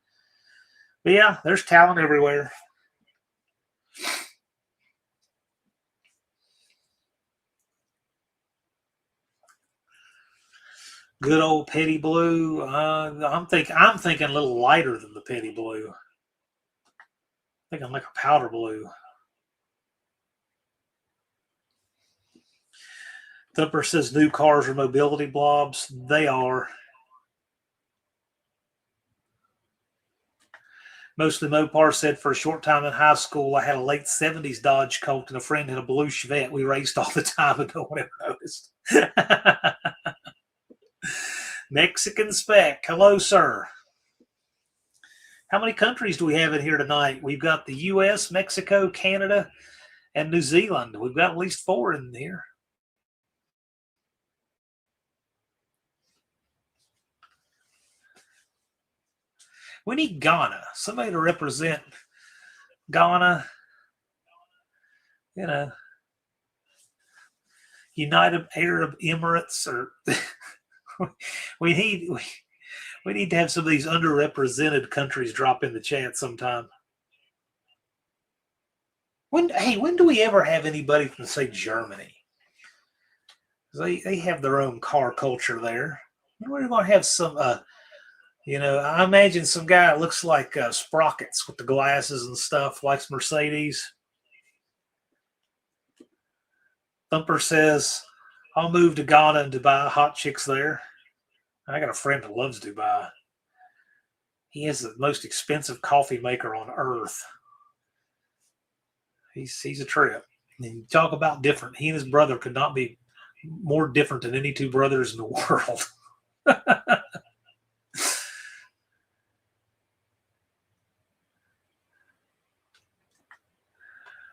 S1: But yeah, there's talent everywhere. Good old petty blue. I'm thinking a little lighter than the petty blue. I think I'm like a powder blue. Thumper says new cars are mobility blobs. They are. Mostly Mopar said for a short time in high school, I had a late 70s Dodge Colt and a friend had a blue Chevette. We raced all the time and no one ever noticed. Mexican Spec. Hello, sir. How many countries do we have in here tonight? We've got the U.S., Mexico, Canada, and New Zealand. We've got at least 4 in here. We need Ghana, somebody to represent Ghana, you know, United Arab Emirates, or we need to have some of these underrepresented countries drop in the chat sometime. When do we ever have anybody from, say, Germany? They have their own car culture there. We're going to have some, I imagine some guy that looks like Sprockets with the glasses and stuff, likes Mercedes. Thumper says, I'll move to Ghana and Dubai. Hot chicks there. I got a friend who loves Dubai. He has the most expensive coffee maker on earth. He's a trip. And you talk about different. He and his brother could not be more different than any 2 brothers in the world.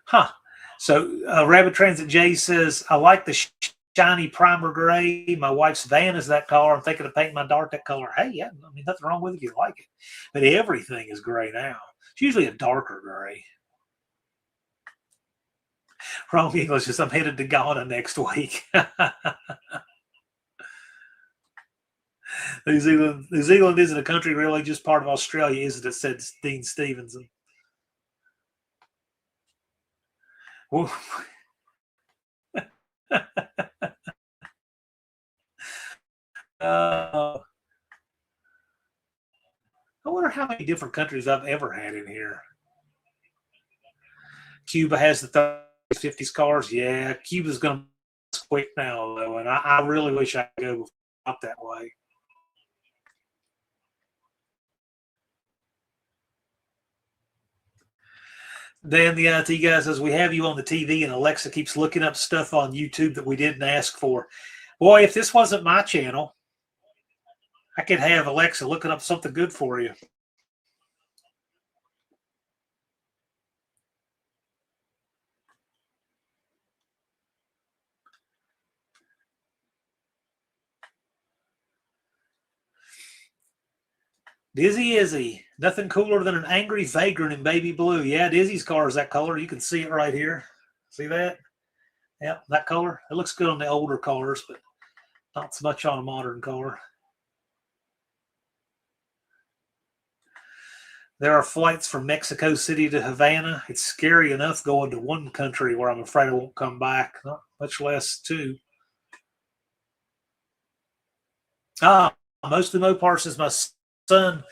S1: Huh. So Rabbit Transit J says, I like the shiny primer gray. My wife's van is that color. I'm thinking of painting my Dart that color. Hey, yeah, I mean, nothing wrong with it if you like it. But everything is gray now. It's usually a darker gray. Wrong English is I'm headed to Ghana next week. New Zealand isn't a country, really, just part of Australia, isn't it? Said Dean Stevenson. I wonder how many different countries I've ever had in here. Cuba has the 30s, 50s cars. Yeah, Cuba's going to quick now, though, and I really wish I could go up that way. Dan the IT guy says, we have you on the TV and Alexa keeps looking up stuff on YouTube that we didn't ask for. Boy, if this wasn't my channel, I could have Alexa looking up something good for you. Dizzy Izzy. Nothing cooler than an angry vagrant in baby blue. Yeah, Dizzy's car is that color. You can see it right here. See that? Yeah, that color. It looks good on the older cars, but not so much on a modern car. There are flights from Mexico City to Havana. It's scary enough going to one country where I'm afraid I won't come back, not much less two. Most of the Mopar says my son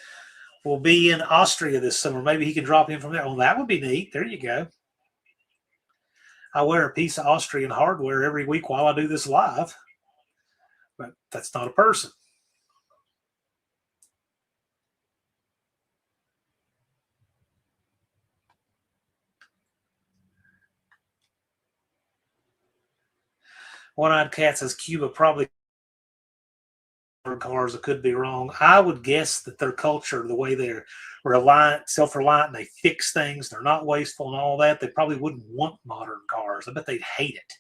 S1: will be in Austria this summer. Maybe he can drop in from there. Well, that would be neat. There you go. I wear a piece of Austrian hardware every week while I do this live, but that's not a person. One-Eyed Cat says Cuba probably cars. It could be wrong. I would guess that their culture, the way they're reliant, self-reliant, and they fix things, they're not wasteful and all that, they probably wouldn't want modern cars. I bet they'd hate it.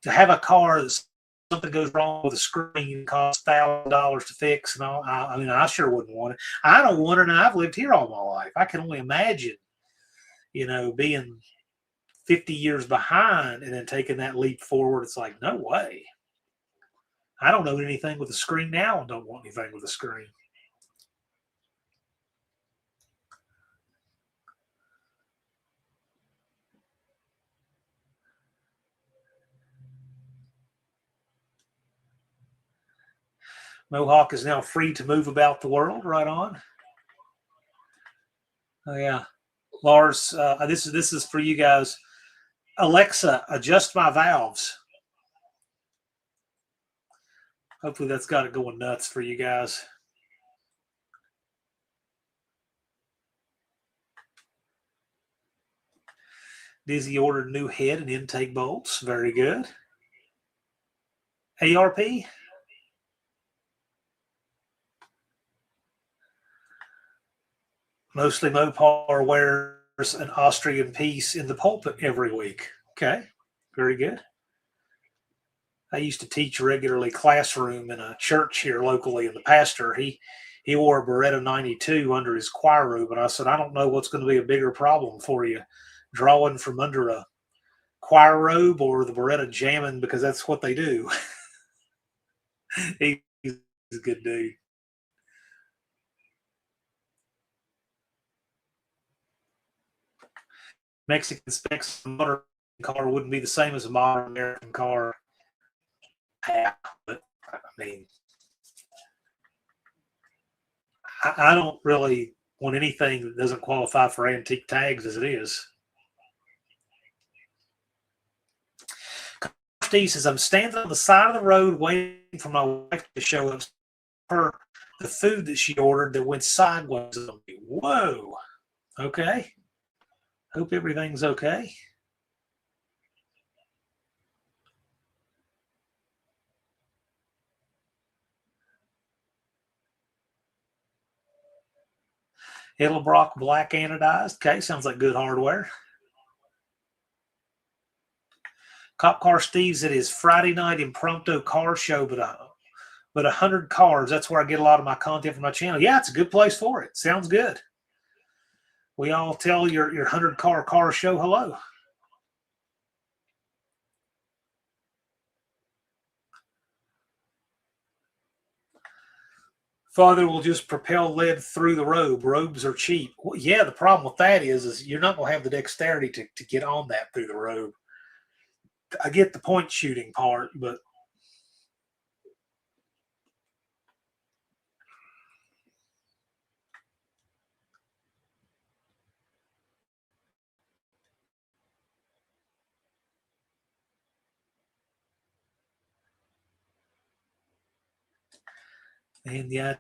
S1: To have a car that's something goes wrong with a screen costs $1,000 to fix and all. I mean, I sure wouldn't want it. I don't want it, and I've lived here all my life. I can only imagine, being 50 years behind and then taking that leap forward. It's like, no way. I don't know anything with a screen now and don't want anything with a screen. Mohawk is now free to move about the world. Right on. Oh yeah, Lars. This is for you guys. Alexa, adjust my valves. Hopefully that's got it going nuts for you guys. Dizzy ordered new head and intake bolts. Very good. ARP. Mostly Mopar wears an Austrian piece in the pulpit every week. Okay, very good. I used to teach regularly classroom in a church here locally, and the pastor, he wore a Beretta 92 under his choir robe, and I said, I don't know what's going to be a bigger problem for you, drawing from under a choir robe or the Beretta jamming, because that's what they do. He's a good dude. Mexican specs, a modern car wouldn't be the same as a modern American car. Yeah, but I mean, I don't really want anything that doesn't qualify for antique tags as it is. Steve says, I'm standing on the side of the road waiting for my wife to show up for the food that she ordered that went sideways on me. Whoa. Okay. Hope everything's okay. Edelbrock black anodized. Okay, sounds like good hardware. Cop Car Steve said his Friday night impromptu car show, but 100 cars. That's where I get a lot of my content for my channel. Yeah, it's a good place for it. Sounds good. We all tell your 100 car show hello. Father will just propel lead through the robe. Robes are cheap. Well, yeah, the problem with that is you're not going to have the dexterity to get on that through the robe. I get the point shooting part, but and yeah,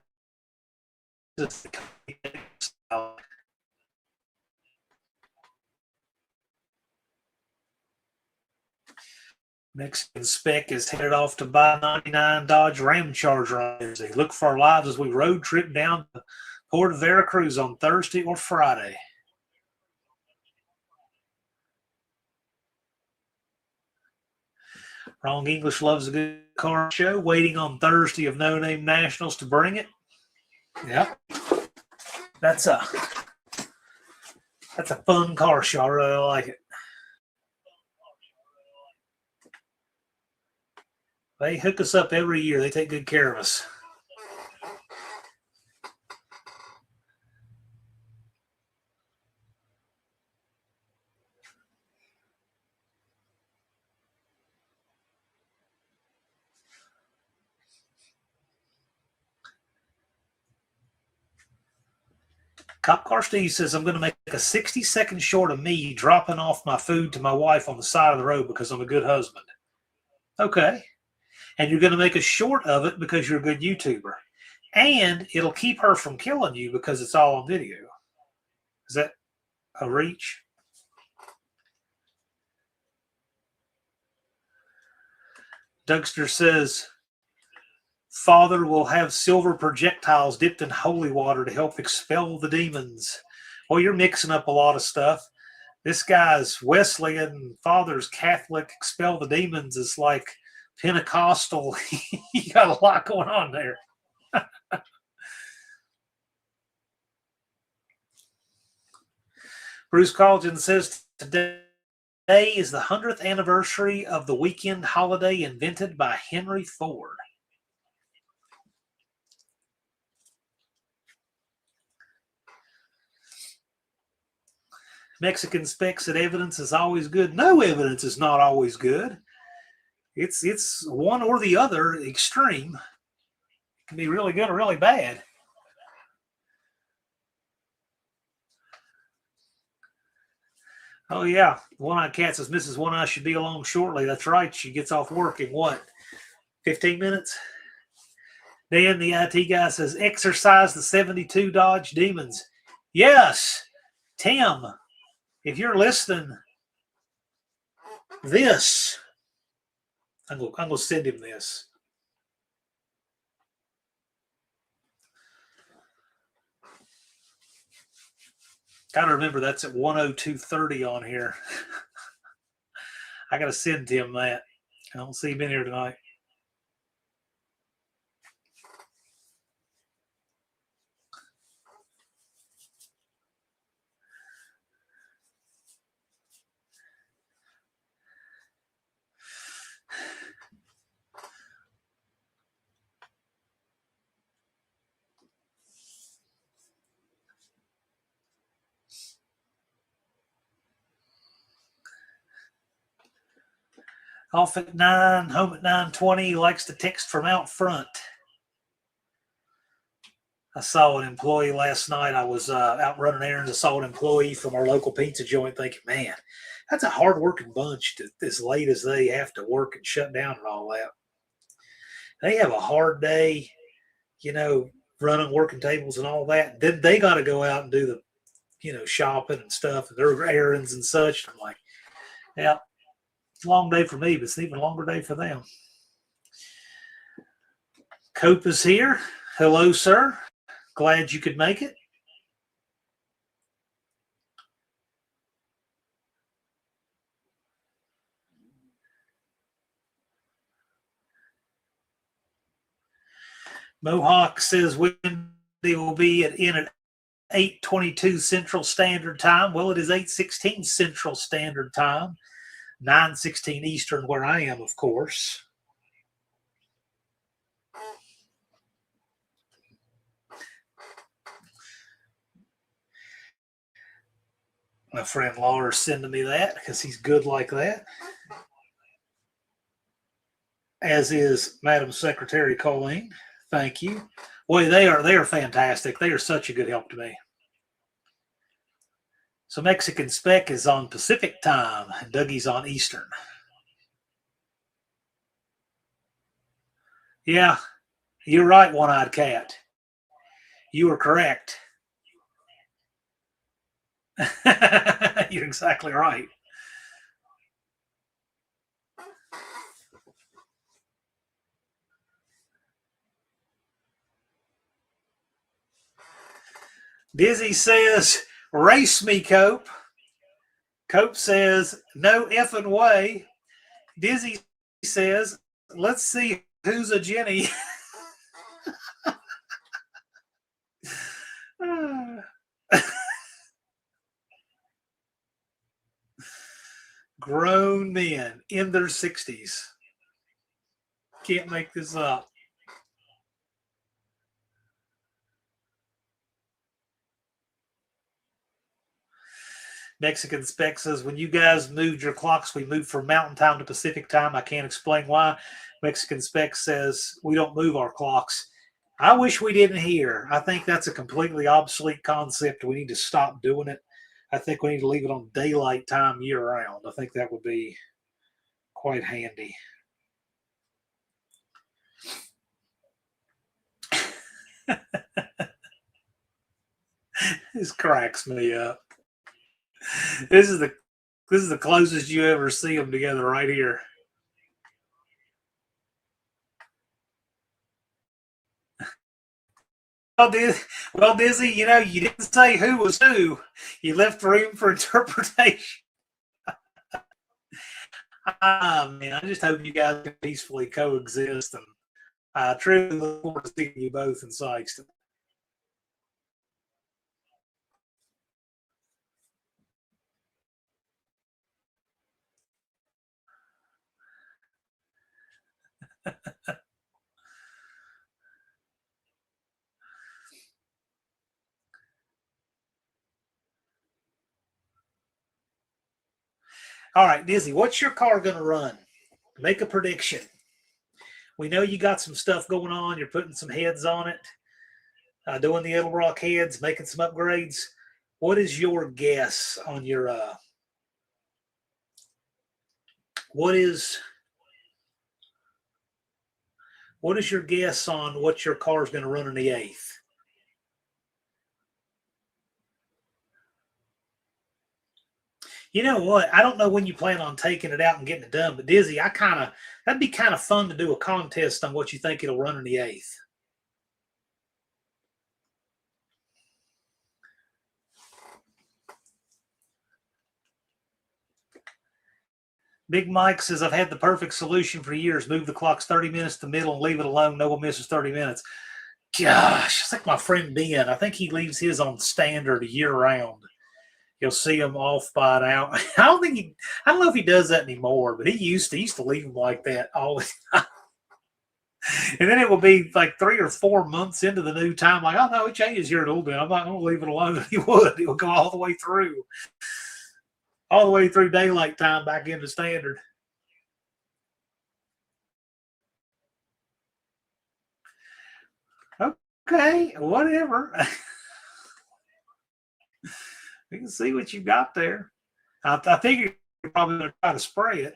S1: Mexican Spec is headed off to buy 99 Dodge Ram Charger on Wednesday. Look for our lives as we road trip down to Port of Veracruz on Thursday or Friday. Wrong English loves a good car show. Waiting on Thursday of No Name Nationals to bring it. Yeah, that's a fun car show. I really like it. They hook us up every year. They take good care of us. Cop Car Steve says, I'm going to make a 60-second short of me dropping off my food to my wife on the side of the road because I'm a good husband. Okay. And you're going to make a short of it because you're a good YouTuber. And it'll keep her from killing you because it's all on video. Is that a reach? Dougster says, Father will have silver projectiles dipped in holy water to help expel the demons. Well, you're mixing up a lot of stuff. This guy's Wesleyan, Father's Catholic, expel the demons is like Pentecostal. You got a lot going on there. Bruce Colligan says, today is the 100th anniversary of the weekend holiday invented by Henry Ford. Mexican Spec said evidence is always good. No, evidence is not always good. It's one or the other extreme. It can be really good or really bad. Oh, yeah. One-Eyed Cat says Mrs. One-Eye should be along shortly. That's right. She gets off work in what, 15 minutes? Dan, the IT guy, says exercise the 72 Dodge Demons. Yes, Tim, if you're listening, this, I'm going to send him this. Got to remember that's at 102.30 on here. I got to send Tim that. I don't see him in here tonight. Off at 9, home at 9:20. Likes to text from out front. I saw an employee last night. I was out running errands. I saw an employee from our local pizza joint thinking, man, that's a hard-working bunch to, as late as they have to work and shut down and all that. They have a hard day, running, working tables and all that. Then they got to go out and do the, shopping and stuff and their errands and such. I'm like, yeah, it's a long day for me, but it's an even longer day for them. Cope is here. Hello, sir. Glad you could make it. Mohawk says Wendy will be in at 8:22 Central Standard Time. Well, it is 8:16 Central Standard Time, 9:16 Eastern where I am, of course. My friend Laura's sending me that because he's good like that. As is Madam Secretary Colleen. Thank you. Boy, they are fantastic. They are such a good help to me. So Mexican Spec is on Pacific time and Dougie's on Eastern. Yeah, you're right, One-Eyed Cat. You are correct. You're exactly right. Dizzy says, race me, Cope. Cope says, no effing way. Dizzy says, let's see who's a Jenny. Grown men in their 60s. Can't make this up. Mexican Spec says, when you guys moved your clocks, we moved from Mountain Time to Pacific Time. I can't explain why. Mexican Spec says, we don't move our clocks. I wish we didn't here. I think that's a completely obsolete concept. We need to stop doing it. I think we need to leave it on daylight time year round. I think that would be quite handy. This cracks me up. This is the closest you ever see them together right here. Well, Dizzy, you know, you didn't say who was who. You left room for interpretation. Man, I just hope you guys can peacefully coexist, and I truly look forward to seeing you both in Sykeston. All right, Dizzy, what's your car going to run? Make a prediction. We know you got some stuff going on. You're putting some heads on it, doing the Edelbrock heads, making some upgrades. What is your guess on your what is your guess on what your car is going to run in the 8th? You know what? I don't know when you plan on taking it out and getting it done, but Dizzy, that'd be kind of fun to do a contest on what you think it'll run in the 8th. Big Mike says, I've had the perfect solution for years. Move the clocks 30 minutes to the middle and leave it alone. No one misses 30 minutes. Gosh, it's like my friend Ben. I think he leaves his on standard year round. You'll see him off by an hour. I don't know if he does that anymore, but he used to leave him like that all the time. And then it will be like 3 or 4 months into the new time, like, oh no, it changes here a little bit. I'm not going to leave it alone. He would. It will go all the way through daylight time back into standard. Okay, whatever. We can see what you got there. I think you're probably going to try to spray it.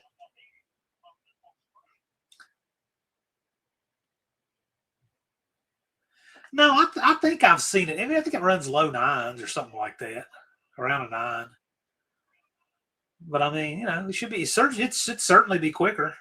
S1: No, I think I've seen it. I mean, I think it runs low 9s or something like that, around a 9. But I mean, you know, it should be. It certainly be quicker.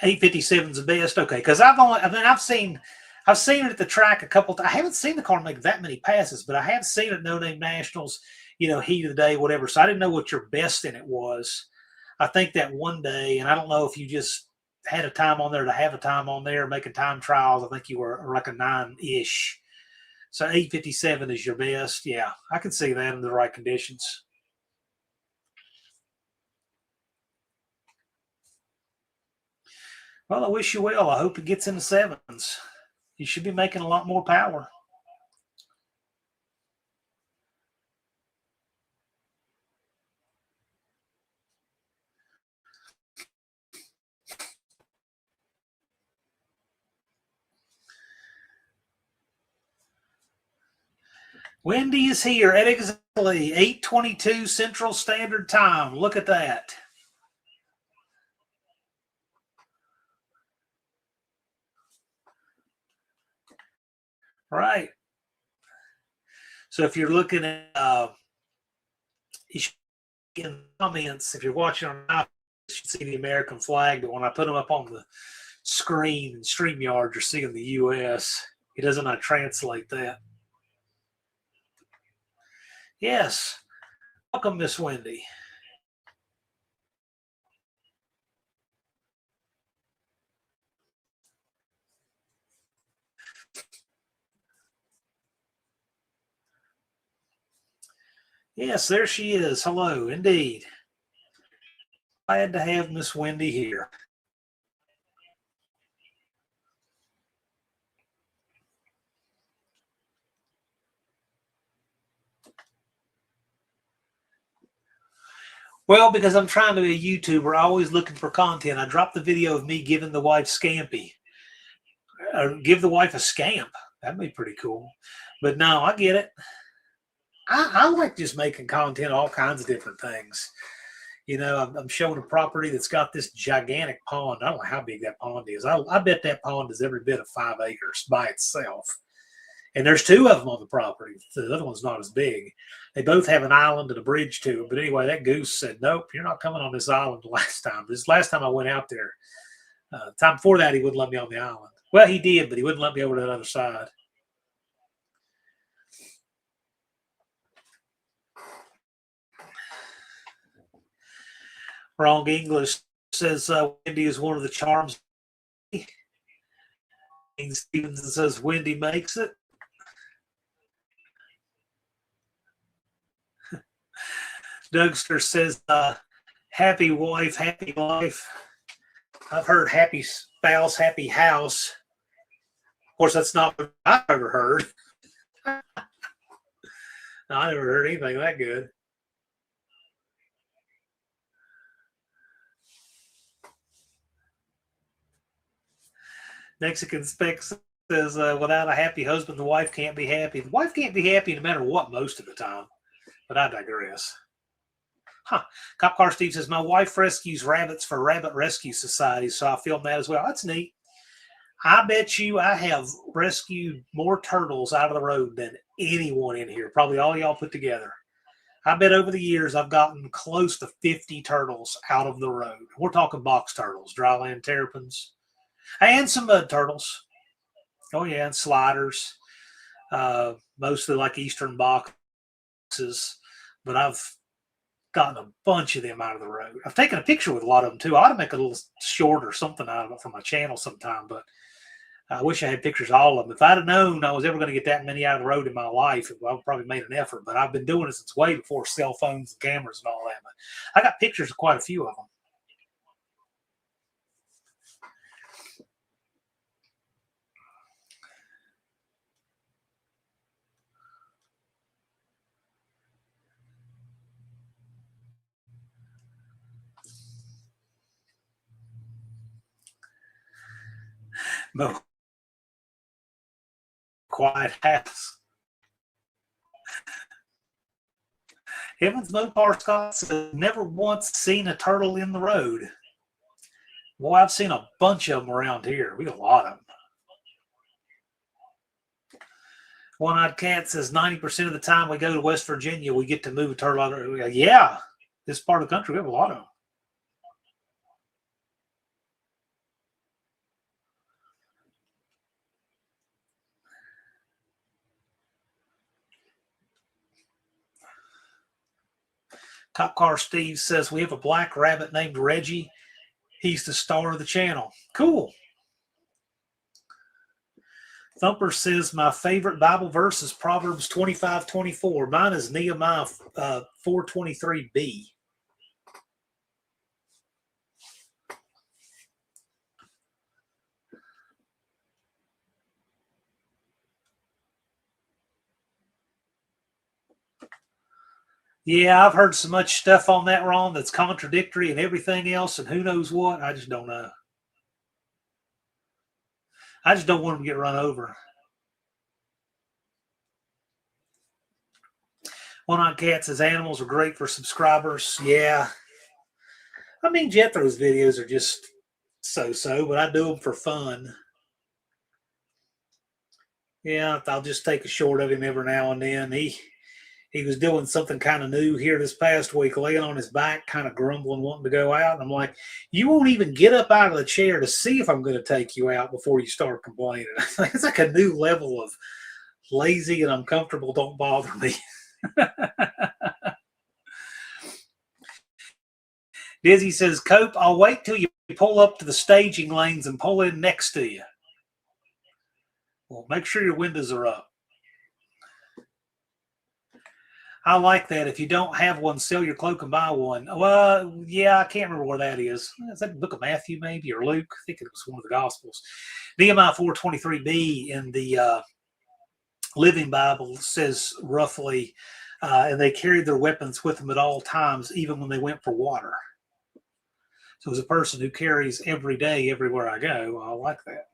S1: $857 is the best. Okay, because I've seen it at the track a couple times. I haven't seen the car make that many passes, but I have seen it at No Name Nationals, you know, heat of the day, whatever. So I didn't know what your best in it was. I think that one day, and I don't know if you just had a time on there to have a time on there making time trials. I think you were like a 9-ish. So 857 is your best. Yeah, I can see that in the right conditions. Well, I wish you well. I hope it gets in the 7s. You should be making a lot more power. Wendy is here at exactly 8:22 Central Standard Time. Look at that. Right. So if you're looking at you should, in the comments, if you're watching on iPhone, you should see the American flag, but when I put them up on the screen in StreamYard, you're seeing the U.S. It doesn't not translate that. Yes. Welcome, Miss Wendy. Yes, there she is. Hello, indeed. Glad to have Miss Wendy here. Well, because I'm trying to be a YouTuber, always looking for content. I dropped the video of me giving the wife Scampy. Give the wife a scamp. That'd be pretty cool. But no, I get it. I like just making content, all kinds of different things. You know, I'm showing a property that's got this gigantic pond. I don't know how big that pond is. I bet that pond is every bit of 5 acres by itself. And there's 2 of them on the property. The other one's not as big. They both have an island and a bridge to it. But anyway, that goose said, nope, you're not coming on this island the last time. This last time I went out there, time before that, he wouldn't let me on the island. Well, he did, but he wouldn't let me over to the other side. Wrong English says Wendy is one of the charms. Stevenson says Wendy makes it. Dougster says happy wife, happy life. I've heard happy spouse, happy house. Of course, that's not what I've ever heard. No, I never heard anything that good. Mexican Specs says, without a happy husband, the wife can't be happy. The wife can't be happy no matter what most of the time. But I digress. Cop Car Steve says, my wife rescues rabbits for Rabbit Rescue Society, so I filmed that as well. That's neat. I bet you I have rescued more turtles out of the road than anyone in here, probably all y'all put together. I bet over the years I've gotten close to 50 turtles out of the road. We're talking box turtles, dryland terrapins, and some mud turtles. Oh, yeah, and sliders, mostly like eastern boxes. But I've gotten a bunch of them out of the road. I've taken a picture with a lot of them, too. I ought to make a little short or something out of it for my channel sometime, but I wish I had pictures of all of them. If I'd have known I was ever going to get that many out of the road in my life, I would probably made an effort. But I've been doing it since way before cell phones and cameras and all that. But I got pictures of quite a few of them. No. Quiet house. Evans Mopar Scott says, never once seen a turtle in the road. Boy, I've seen a bunch of them around here. We got a lot of them. One-Eyed Cat says 90% of the time we go to West Virginia, we get to move a turtle out. Yeah, this part of the country, we have a lot of them. Cop Car Steve says we have a black rabbit named Reggie. He's the star of the channel. Cool. Thumper says my favorite Bible verse is Proverbs 25:24. Mine is Nehemiah 4:23b. Yeah, I've heard so much stuff on that, Ron, that's contradictory and everything else, and who knows what. I just don't know. I just don't want them to get run over. One-Eyed Cat says animals are great for subscribers. Yeah. I mean, Jethro's videos are just so-so, but I do them for fun. Yeah, I'll just take a short of him every now and then. He was doing something kind of new here this past week, laying on his back, kind of grumbling, wanting to go out. And I'm like, you won't even get up out of the chair to see if I'm going to take you out before you start complaining. It's like a new level of lazy and uncomfortable. Don't bother me. Dizzy says, Cope, I'll wait till you pull up to the staging lanes and pull in next to you. Well, make sure your windows are up. I like that. If you don't have one, sell your cloak and buy one. Well, yeah, I can't remember where that is. Is that the book of Matthew, maybe, or Luke? I think it was one of the Gospels. Nehemiah 4:23b in the Living Bible says roughly, and they carried their weapons with them at all times, even when they went for water. So as a person who carries every day, everywhere I go, I like that.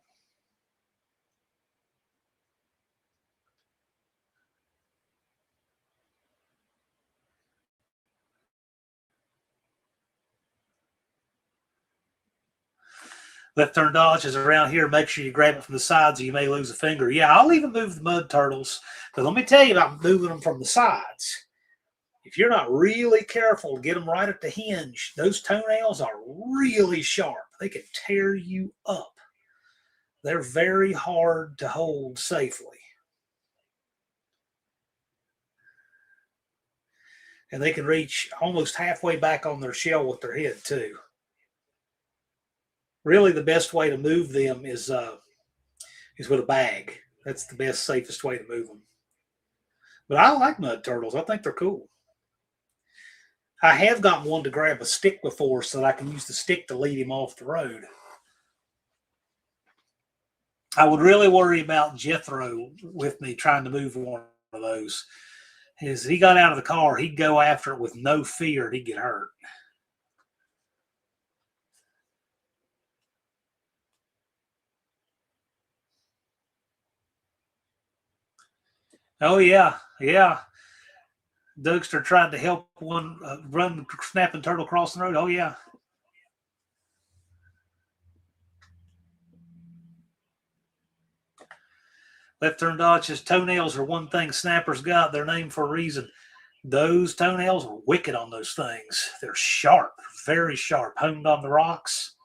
S1: Left turn dodge is around here. Make sure you grab it from the sides or you may lose a finger. Yeah, I'll even move the mud turtles. But let me tell you about moving them from the sides. If you're not really careful, get them right at the hinge. Those toenails are really sharp. They can tear you up. They're very hard to hold safely. And they can reach almost halfway back on their shell with their head, too. Really, the best way to move them is with a bag. That's the best, safest way to move them. But I like mud turtles. I think they're cool. I have gotten one to grab a stick before so that I can use the stick to lead him off the road. I would really worry about Jethro with me trying to move one of those. As he got out of the car, he'd go after it with no fear and he'd get hurt. Oh, yeah. Yeah. Dougster tried to help one run snapping turtle across the road. Oh, yeah. Left turn dodge says toenails are one thing snappers got. They're named for a reason. Those toenails are wicked on those things. They're sharp, very sharp, honed on the rocks.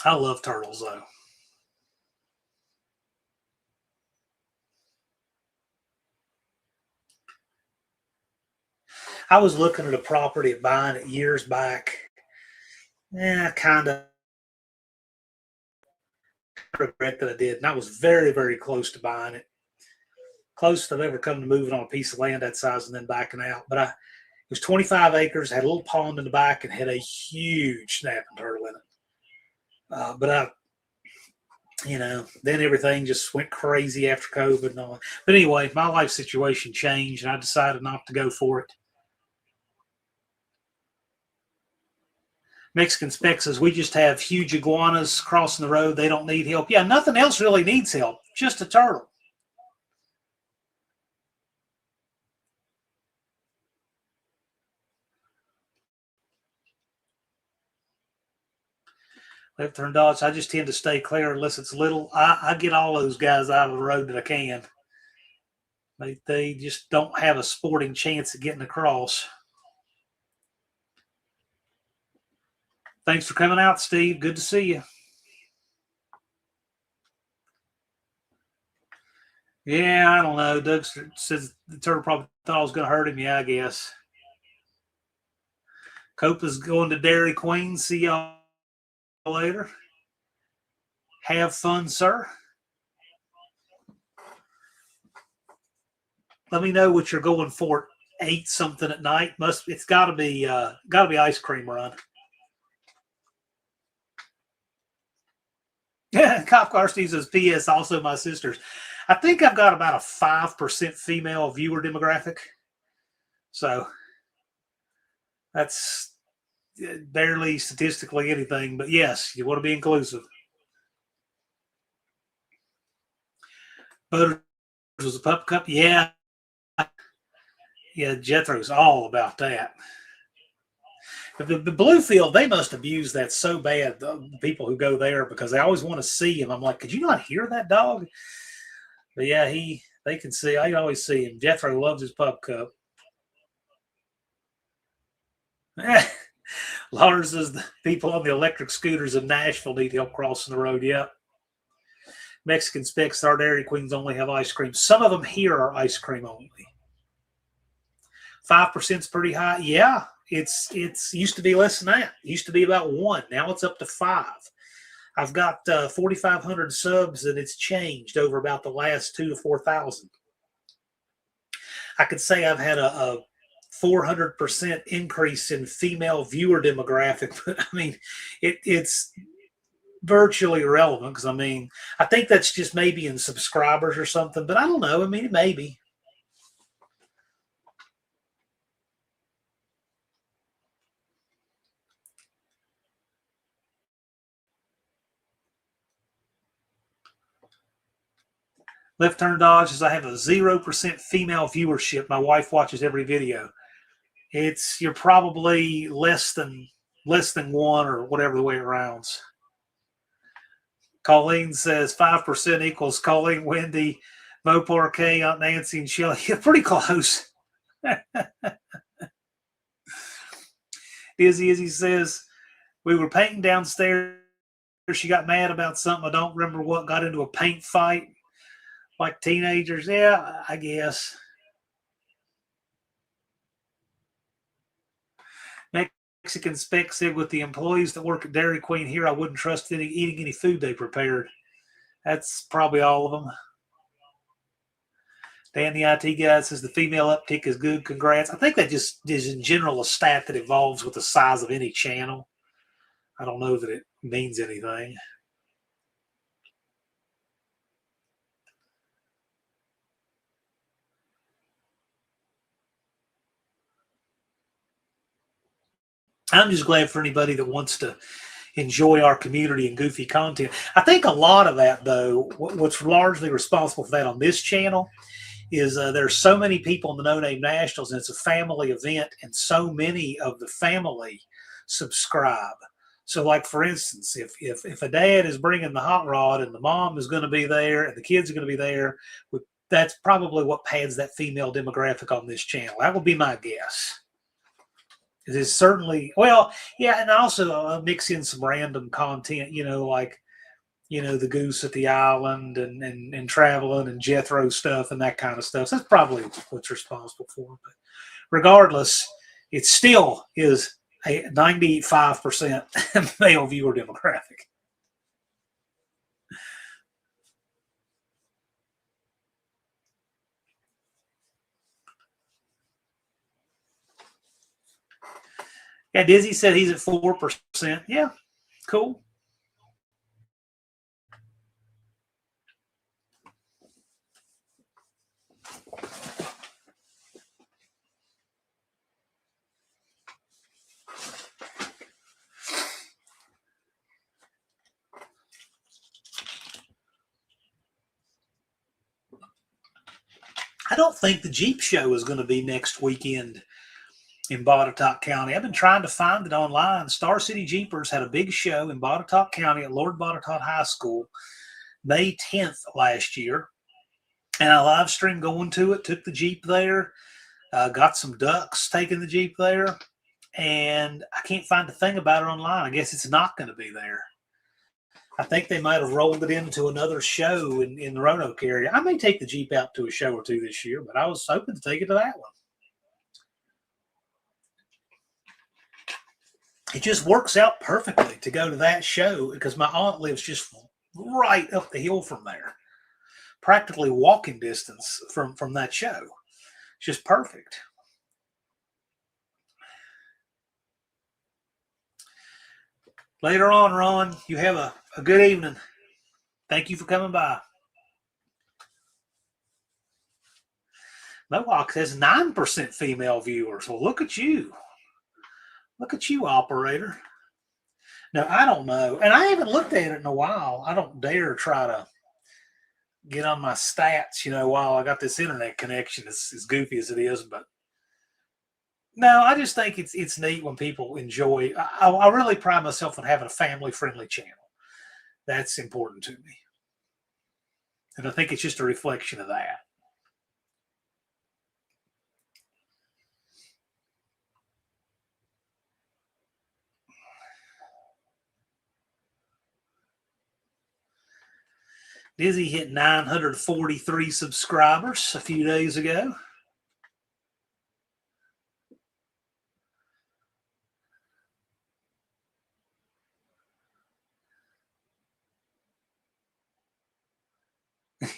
S1: I love turtles, though. I was looking at a property at buying it years back. I kind of regret that I did. And I was very, very close to buying it. Closest I've ever come to moving on a piece of land that size and then backing out. But it was 25 acres, had a little pond in the back, and had a huge snapping turtle in it. But then everything just went crazy after COVID and all. But anyway, my life situation changed, and I decided not to go for it. Mexican Spec says, we just have huge iguanas crossing the road. They don't need help. Yeah, nothing else really needs help, just a turtle. Left turn dodge, I just tend to stay clear unless it's little. I get all those guys out of the road that I can. They just don't have a sporting chance at getting across. Thanks for coming out, Steve. Good to see you. Yeah, I don't know. Doug says the turtle probably thought I was going to hurt him. Yeah, I guess. Cope is going to Dairy Queen. See y'all later. Have fun, sir. Let me know what you're going for. 8 something at night. It's got to be ice cream run. Yeah, Cop Car Steve says, P.S. Also my sisters. I think I've got about a 5% female viewer demographic. So that's barely statistically anything. But yes, you want to be inclusive. Butters was a pup cup. Yeah. Yeah, Jethro's all about that. The Bluefield, they must abuse that so bad, the people who go there, because they always want to see him. I'm like, could you not hear that dog? But yeah, they can see. I always see him. Jethro loves his pup cup. Lars says the people on the electric scooters in Nashville need help crossing the road. Yep. Mexican Specs, our Dairy Queens only have ice cream. Some of them here are ice cream only. 5% is pretty high. Yeah, it's used to be less than that. It used to be about 1. Now it's up to 5. I've got 4,500 subs, and it's changed over about the last 2 to 4,000. I could say I've had a 400% increase in female viewer demographic, but I mean, it's virtually irrelevant, because I mean, I think that's just maybe in subscribers or something, but I don't know. I mean, it may be. Left Turn Dodge says I have a 0% female viewership. My wife watches every video. You're probably less than 1, or whatever the way it rounds. Colleen says 5% equals Colleen, Wendy, Mo Parquet, Aunt Nancy, and Shelly. Yeah, pretty close. Izzy says we were painting downstairs. She got mad about something. I don't remember what. Got into a paint fight like teenagers. Yeah, I guess. Mexican Spec said with the employees that work at Dairy Queen here, I wouldn't trust eating any food they prepared. That's probably all of them. Dan, the IT guy, says the female uptick is good. Congrats. I think that just is in general a stat that evolves with the size of any channel. I don't know that it means anything. I'm just glad for anybody that wants to enjoy our community and goofy content. I think a lot of that, though, what's largely responsible for that on this channel is there's so many people in the No Name Nationals, and it's a family event, and so many of the family subscribe. So, like, for instance, if a dad is bringing the hot rod and the mom is going to be there and the kids are going to be there, that's probably what pads that female demographic on this channel. That would be my guess. It is certainly, well, yeah, and also mix in some random content, like, the goose at the island and traveling and Jethro stuff and that kind of stuff. So that's probably what's responsible for it. But regardless, it still is a 95% male viewer demographic. Yeah, Dizzy said he's at 4%. Yeah, cool. I don't think the Jeep show is going to be next weekend in Botetourt County. I've been trying to find it online. Star City Jeepers had a big show in Botetourt County at Lord Botetourt High School May 10th last year. And I live streamed going to it, took the Jeep there, got some ducks taking the Jeep there. And I can't find a thing about it online. I guess it's not going to be there. I think they might have rolled it into another show in the Roanoke area. I may take the Jeep out to a show or two this year, but I was hoping to take it to that one. It just works out perfectly to go to that show because my aunt lives just right up the hill from there, practically walking distance from that show. It's just perfect. Later on, Ron, you have a good evening. Thank you for coming by. Mohawk has 9% female viewers. Well, look at you. Look at you, operator. No, I don't know. And I haven't looked at it in a while. I don't dare try to get on my stats, while I got this internet connection, as goofy as it is. But No, I just think it's neat when people enjoy. I really pride myself on having a family friendly channel. That's important to me, and I think it's just a reflection of that. Dizzy hit 943 subscribers a few days ago.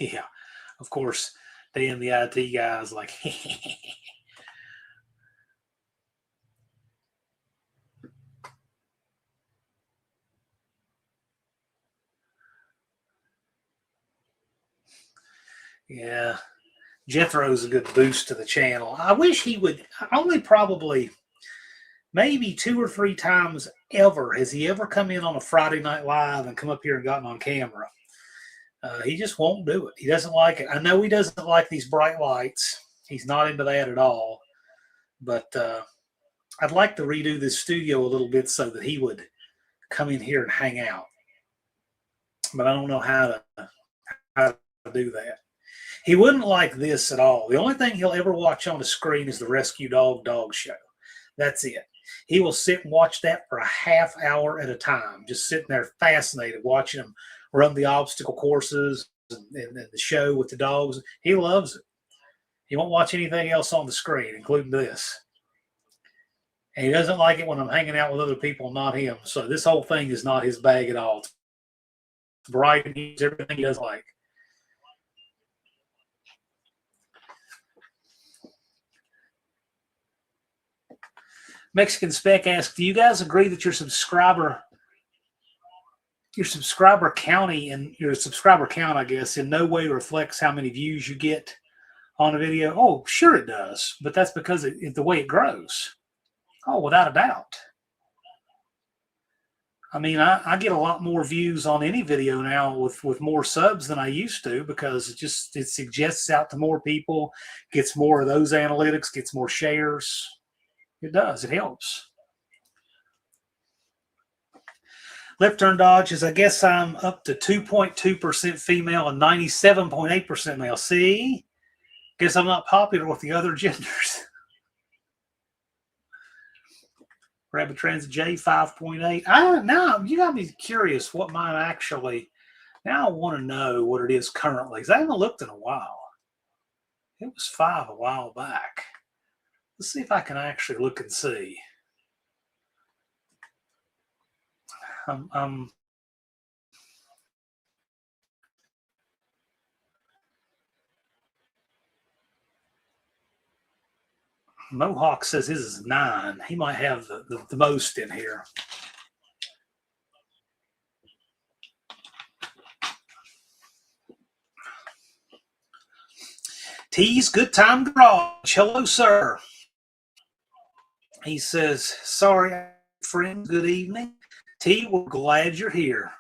S1: Yeah, of course, Dan, the IT guy, is like, yeah. Jethro's a good boost to the channel. I wish he would. Only probably maybe 2 or 3 times ever has he ever come in on a Friday Night Live and come up here and gotten on camera. He just won't do it. He doesn't like it. I know he doesn't like these bright lights. He's not into that at all. But I'd like to redo this studio a little bit so that he would come in here and hang out. But I don't know how to do that. He wouldn't like this at all. The only thing he'll ever watch on the screen is the Rescue Dog Show. That's it. He will sit and watch that for a half hour at a time, just sitting there fascinated, watching them run the obstacle courses and the show with the dogs. He loves it. He won't watch anything else on the screen, including this. And he doesn't like it when I'm hanging out with other people, not him. So this whole thing is not his bag at all. It's bright and everything he does like. Mexican Spec asks, do you guys agree that your subscriber county and your subscriber count, I guess, in no way reflects how many views you get on a video? Oh, sure it does, but that's because the way it grows. Oh, without a doubt. I mean, I get a lot more views on any video now with more subs than I used to, because it suggests out to more people, gets more of those analytics, gets more shares. It does. It helps. Left turn dodge is, I guess I'm up to 2.2% female and 97.8% male. See? Guess I'm not popular with the other genders. Rabbit Transit J 5.8. Now you got me curious what mine actually. Now I want to know what it is currently, because I haven't looked in a while. It was 5 a while back. Let's see if I can actually look and see. Mohawk says his is 9. He might have the most in here. T's Good Time Garage. Hello, sir. He says, sorry, friend. Good evening. T, we're glad you're here.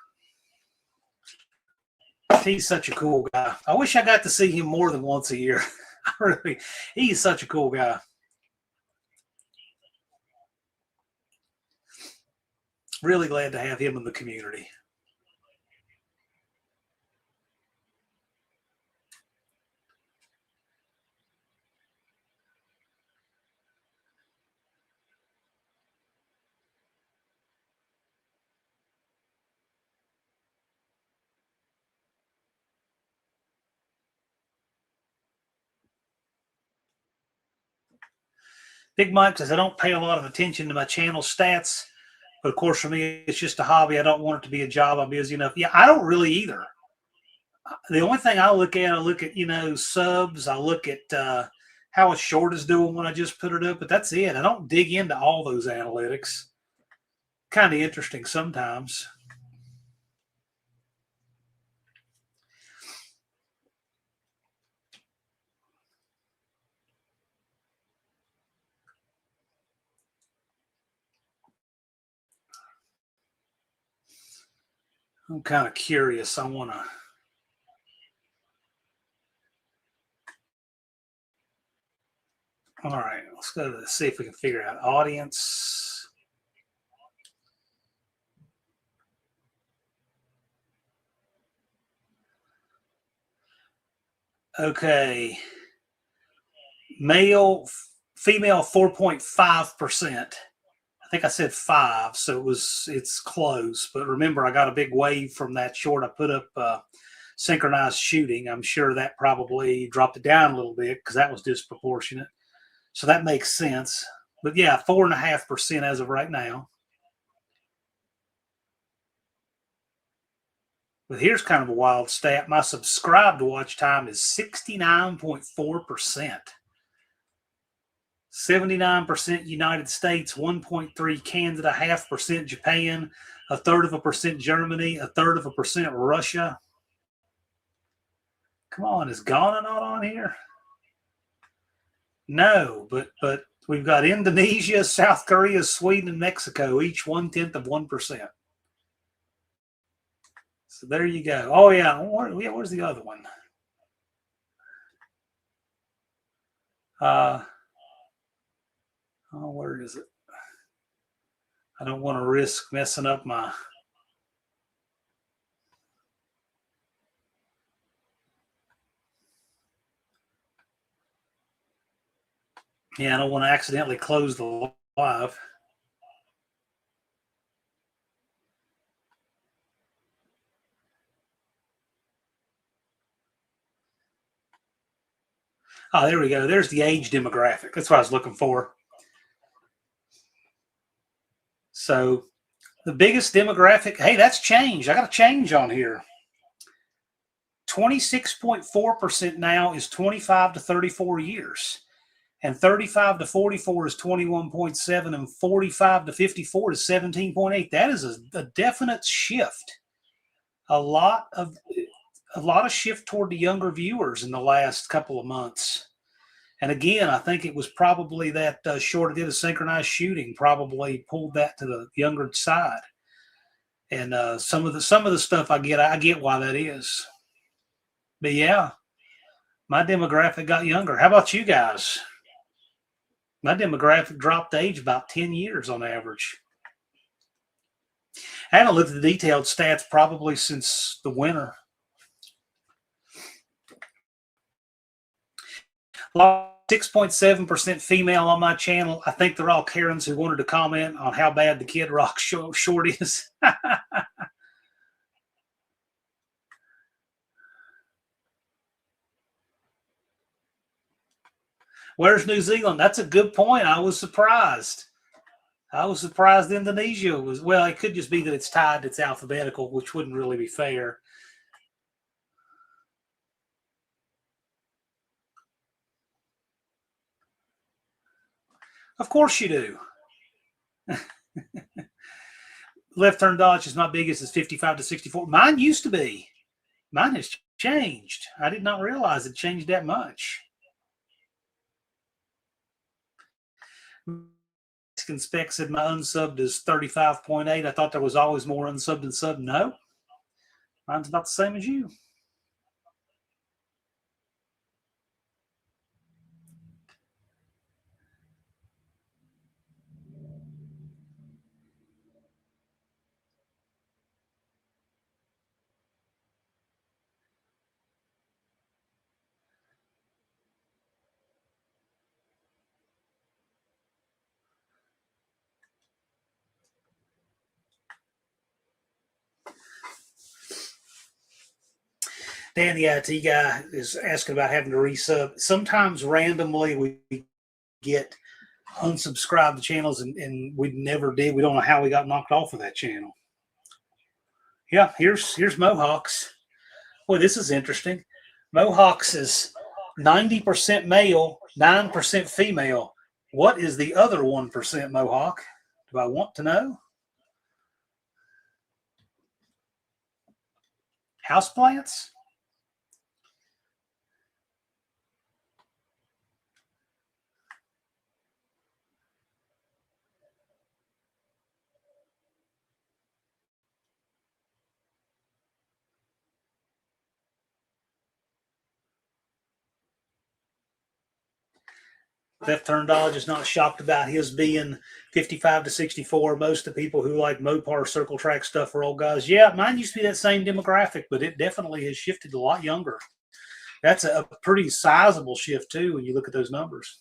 S1: T's such a cool guy. I wish I got to see him more than once a year. Really, he's such a cool guy. Really glad to have him in the community. Big Mike says, I don't pay a lot of attention to my channel stats, but of course, for me, it's just a hobby. I don't want it to be a job. I'm busy enough. Yeah, I don't really either. The only thing I look at, subs. I look at how a short is doing when I just put it up, but that's it. I don't dig into all those analytics. Kind of interesting sometimes. I'm kind of curious. I want to. All right, let's go to see if we can figure out audience. Okay, female 4.5%. I think I said 5, so it's close. But remember, I got a big wave from that short I put up synchronized shooting. I'm sure that probably dropped it down a little bit because that was disproportionate. So that makes sense. But yeah, 4.5% as of right now. But here's kind of a wild stat. My subscribed watch time is 69.4%. 79% United States, 1.3 Canada, 0.5% Japan, 1/3% Germany, 1/3% Russia. Come on, is Ghana not on here? No, but we've got Indonesia, South Korea, Sweden, and Mexico, each 0.1%. So there you go. Oh yeah, where's the other one? Where is it? I don't want to risk messing up my. Yeah, I don't want to accidentally close the live. Oh, there we go. There's the age demographic. That's what I was looking for. So the biggest demographic, hey, that's changed. I got a change on here. 26.4% now is 25 to 34 years. And 35 to 44 is 21.7, and 45 to 54 is 17.8. That is a definite shift. A lot of shift toward the younger viewers in the last couple of months. And again, I think it was probably that short I did of synchronized shooting probably pulled that to the younger side. And some of the stuff I get why that is. But yeah, my demographic got younger. How about you guys? My demographic dropped age about 10 years on average. I haven't looked at the detailed stats probably since the winter. 6.7% female on my channel. I think they're all Karens who wanted to comment on how bad the Kid Rock short is. Where's New Zealand? That's a good point. I was surprised. Indonesia was, well, it could just be that it's tied, it's alphabetical, which wouldn't really be fair. Of course you do. Left turn dodge is my biggest is 55 to 64. Mine used to be. Mine has changed. I did not realize it changed that much. Mexican Spec said my unsubbed is 35.8. I thought there was always more unsubbed than subbed. No. Mine's about the same as you. Dan, the IT guy, is asking about having to resub. Sometimes randomly we get unsubscribed to channels and we never did. We don't know how we got knocked off of that channel. Yeah, here's Mohawks. Boy, this is interesting. Mohawks is 90% male, 9% female. What is the other 1% Mohawk? Do I want to know? Houseplants? Left Turn is not shocked about his being 55 to 64. Most of the people who like Mopar circle track stuff are old guys. Yeah, mine used to be that same demographic, but it definitely has shifted a lot younger. That's a pretty sizable shift, too, when you look at those numbers.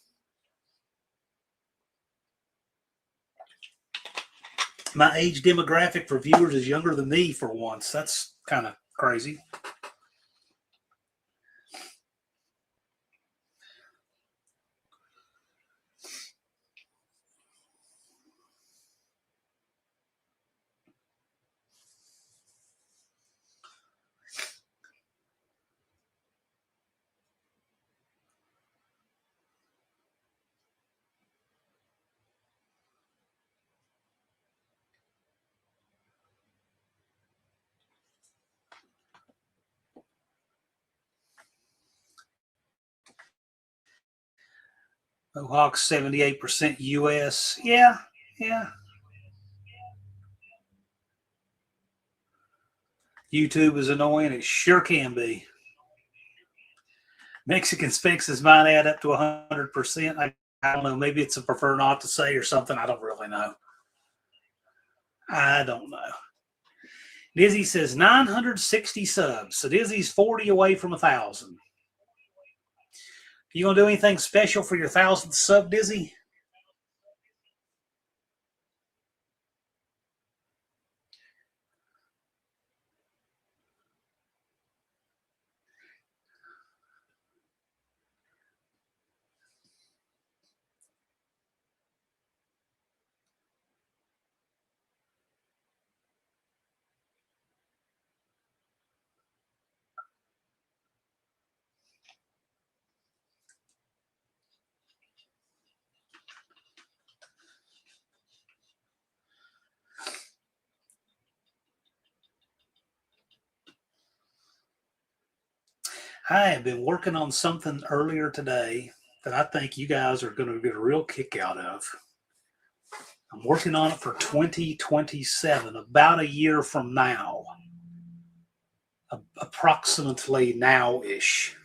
S1: My age demographic for viewers is younger than me for once. That's kind of crazy. Mohawks 78% US. Yeah. YouTube is annoying. It sure can be. Mexican Sphinxes might add up to 100%. I don't know. Maybe it's a prefer not to say or something. I don't really know. I don't know. Dizzy says 960 subs. So Dizzy's 40 away from 1,000. You gonna do anything special for your 1,000th sub, Dizzy? I have been working on something earlier today that I think you guys are going to get a real kick out of. I'm working on it for 2027, about a year from now, approximately now-ish.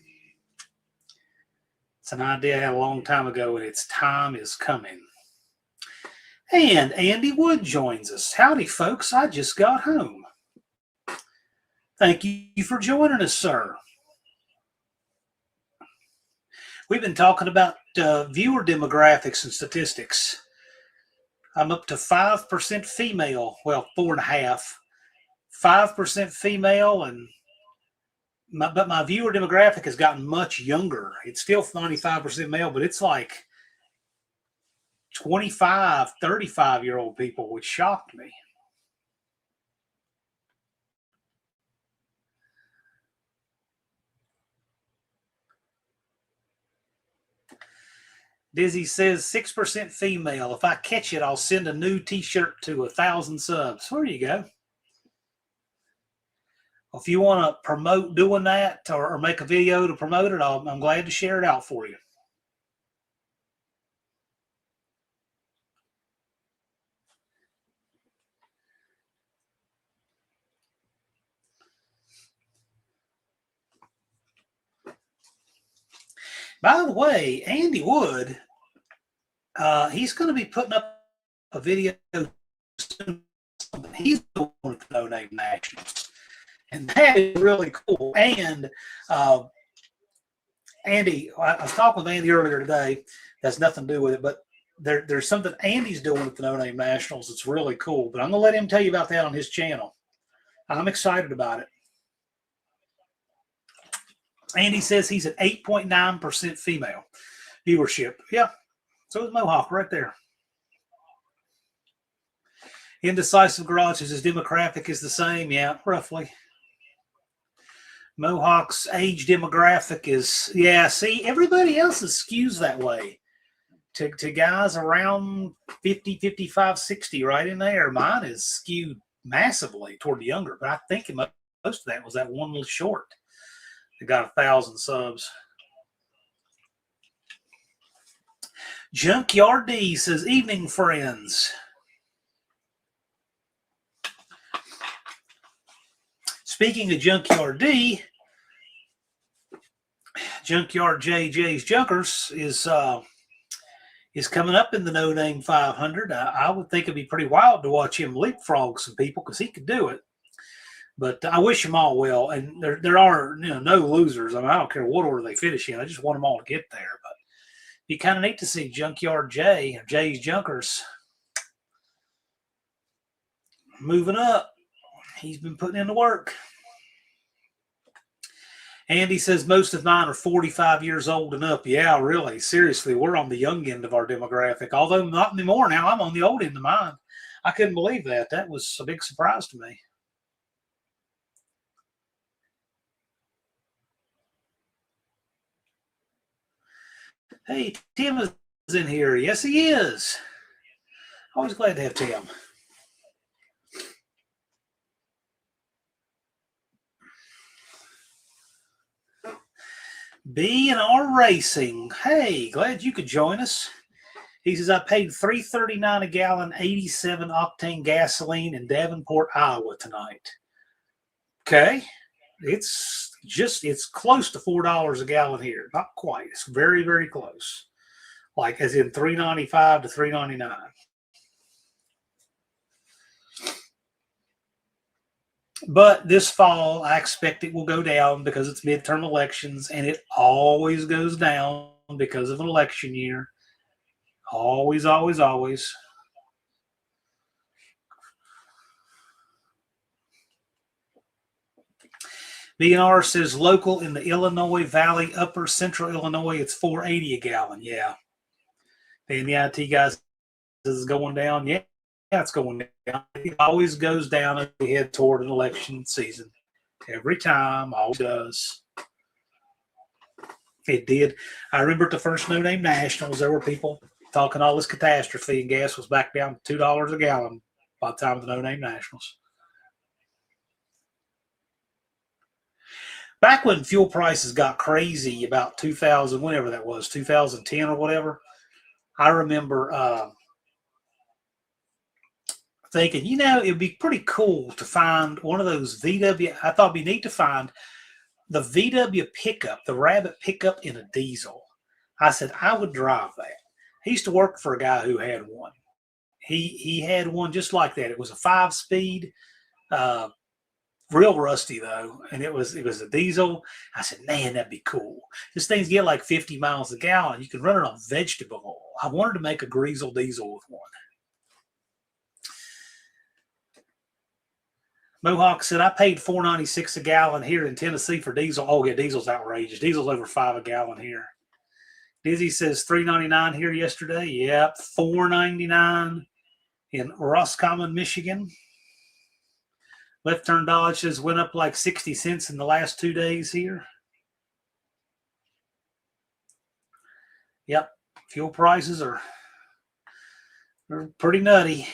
S1: It's an idea I had a long time ago, and its time is coming. And Andy Wood joins us. Howdy, folks. I just got home. Thank you for joining us, sir. We've been talking about viewer demographics and statistics. I'm up to 5% female. Well, 4.5%. 5% female, but my viewer demographic has gotten much younger. It's still 95% male, but it's like 25, 35-year-old people, which shocked me. Dizzy says 6% female. If I catch it, I'll send a new T-shirt to 1,000 subs. There you go. If you want to promote doing that or make a video to promote it, I'm glad to share it out for you. By the way, Andy Wood, he's going to be putting up a video soon. He's doing with No Name Nationals. And that is really cool. And Andy, I was talking with Andy earlier today. That's nothing to do with it, but there's something Andy's doing with the No Name Nationals that's really cool. But I'm going to let him tell you about that on his channel. I'm excited about it. Andy says he's at 8.9% female viewership. Yeah, so is Mohawk right there. Indecisive Garages, his demographic is the same. Yeah, roughly. Mohawk's age demographic is, yeah, see, everybody else skews that way to guys around 50, 55, 60, right in there. Mine is skewed massively toward the younger, but I think most of that was that one little short that got 1,000 subs. Junkyard D says, evening, friends. Speaking of Junkyard D, Junkyard JJ's Junkers is is coming up in the No Name 500. I would think it'd be pretty wild to watch him leapfrog some people because he could do it. But I wish them all well. And there are no losers. I mean, I don't care what order they finish in. I just want them all to get there. But it'd be kind of neat to see Junkyard Jay or Jay's Junkers moving up. He's been putting in the work. Andy says most of mine are 45 years old and up. Yeah, really. Seriously, we're on the young end of our demographic. Although not anymore now. I'm on the old end of mine. I couldn't believe that. That was a big surprise to me. Hey, Tim is in here. Yes, he is. Always glad to have Tim. B&R Racing. Hey, glad you could join us. He says, I paid $3.39 a gallon, 87 octane gasoline in Davenport, Iowa tonight. Okay. It's close to $4 a gallon here. Not quite. It's very, very close. Like as in $3.95 to $3.99. But this fall, I expect it will go down because it's midterm elections, and it always goes down because of an election year. Always, always, always. B&R says local in the Illinois Valley, upper central Illinois, it's $4.80 a gallon. Yeah. And the IT guys is going down. Yeah, it's going down. It always goes down as we head toward an election season. Every time, always does. It did. I remember at the first No Name Nationals, there were people talking all this catastrophe, and gas was back down to $2 a gallon by the time of the No Name Nationals. Back when fuel prices got crazy about 2000, whenever that was, 2010 or whatever, I remember thinking, it'd be pretty cool to find one of those VW. I thought it'd be neat to find the VW pickup, the Rabbit pickup in a diesel. I said, I would drive that. He used to work for a guy who had one. He had one just like that. It was a 5-speed, real rusty though, and it was a diesel. I said, man, that'd be cool. This thing's get like 50 miles a gallon. You can run it on vegetable oil. I wanted to make a greasel diesel with one. Mohawk said, I paid $4.96 a gallon here in Tennessee for diesel. Oh, yeah, diesel's outrageous. Diesel's over $5 a gallon here. Dizzy says $3.99 here yesterday. Yep, $4.99 in Roscommon, Michigan. Left Turn Dodge says went up like 60 cents in the last 2 days here. Yep, fuel prices are pretty nutty.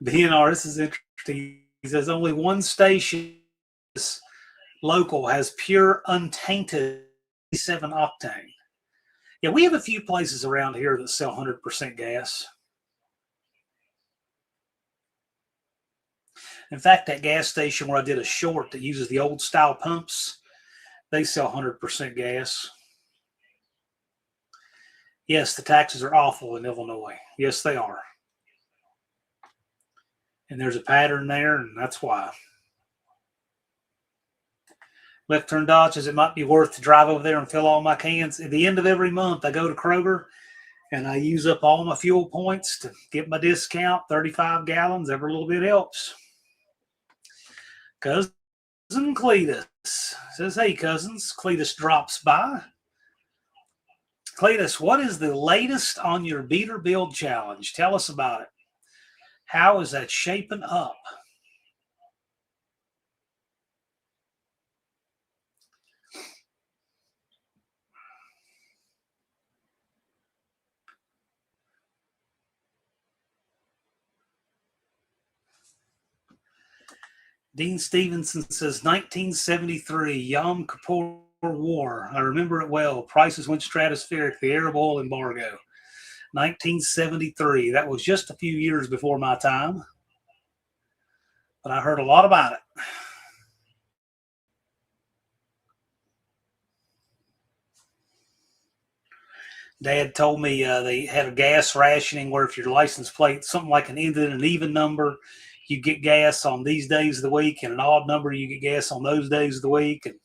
S1: BNR, this is interesting. He says only one station local has pure untainted 7 octane. Yeah, we have a few places around here that sell 100% gas. In fact, that gas station where I did a short that uses the old style pumps, they sell 100% gas. Yes, the taxes are awful in Illinois. Yes, they are. And there's a pattern there, and that's why. Left Turn Dodge says it might be worth to drive over there and fill all my cans. At the end of every month, I go to Kroger, and I use up all my fuel points to get my discount, 35 gallons. Every little bit helps. Cousin Cletus says, hey, cousins. Cletus drops by. Cletus, what is the latest on your beater build challenge? Tell us about it. How is that shaping up? Dean Stevenson says 1973 Yom Kippur War. I remember it well. Prices went stratospheric. The Arab oil embargo. 1973. That was just a few years before my time, but I heard a lot about it. Dad told me they had a gas rationing where if your license plate, something like an ended in an even number, you get gas on these days of the week, and an odd number, you get gas on those days of the week. And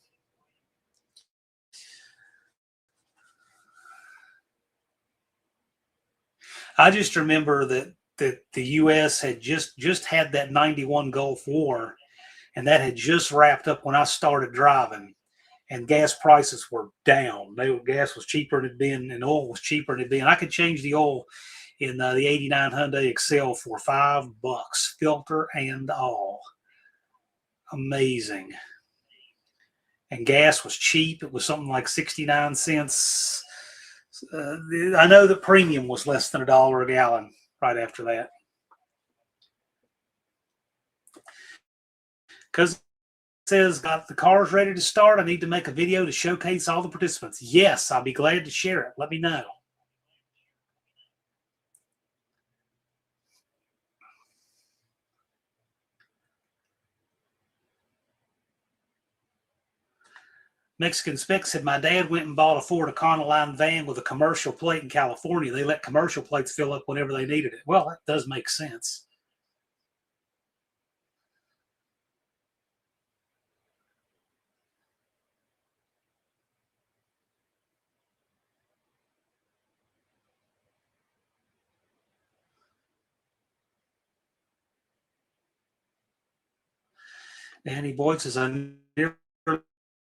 S1: I just remember that the U.S. had just had that 91 Gulf War, and that had just wrapped up when I started driving. And gas prices were down. Gas was cheaper than it had been, and oil was cheaper than it had been. I could change the oil in the 89 Hyundai Excel for $5, filter and all. Amazing. And gas was cheap. It was something like 69 cents. I know the premium was less than $1 a gallon right after that. Because says, got the cars ready to start. I need to make a video to showcase all the participants. Yes, I'll be glad to share it. Let me know. Mexican Spec said, my dad went and bought a Ford Econoline van with a commercial plate in California. They let commercial plates fill up whenever they needed it. Well, that does make sense. Danny Boyd says, I nearly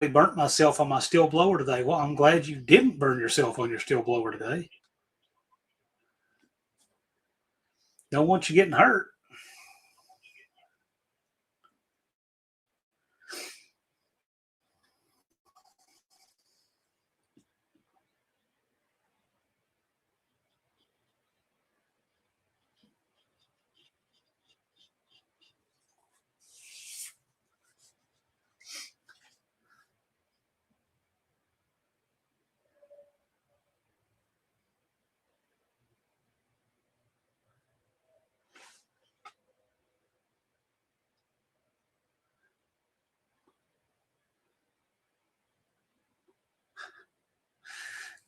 S1: burnt myself on my steel blower today. Well, I'm glad you didn't burn yourself on your steel blower today. Don't want you getting hurt.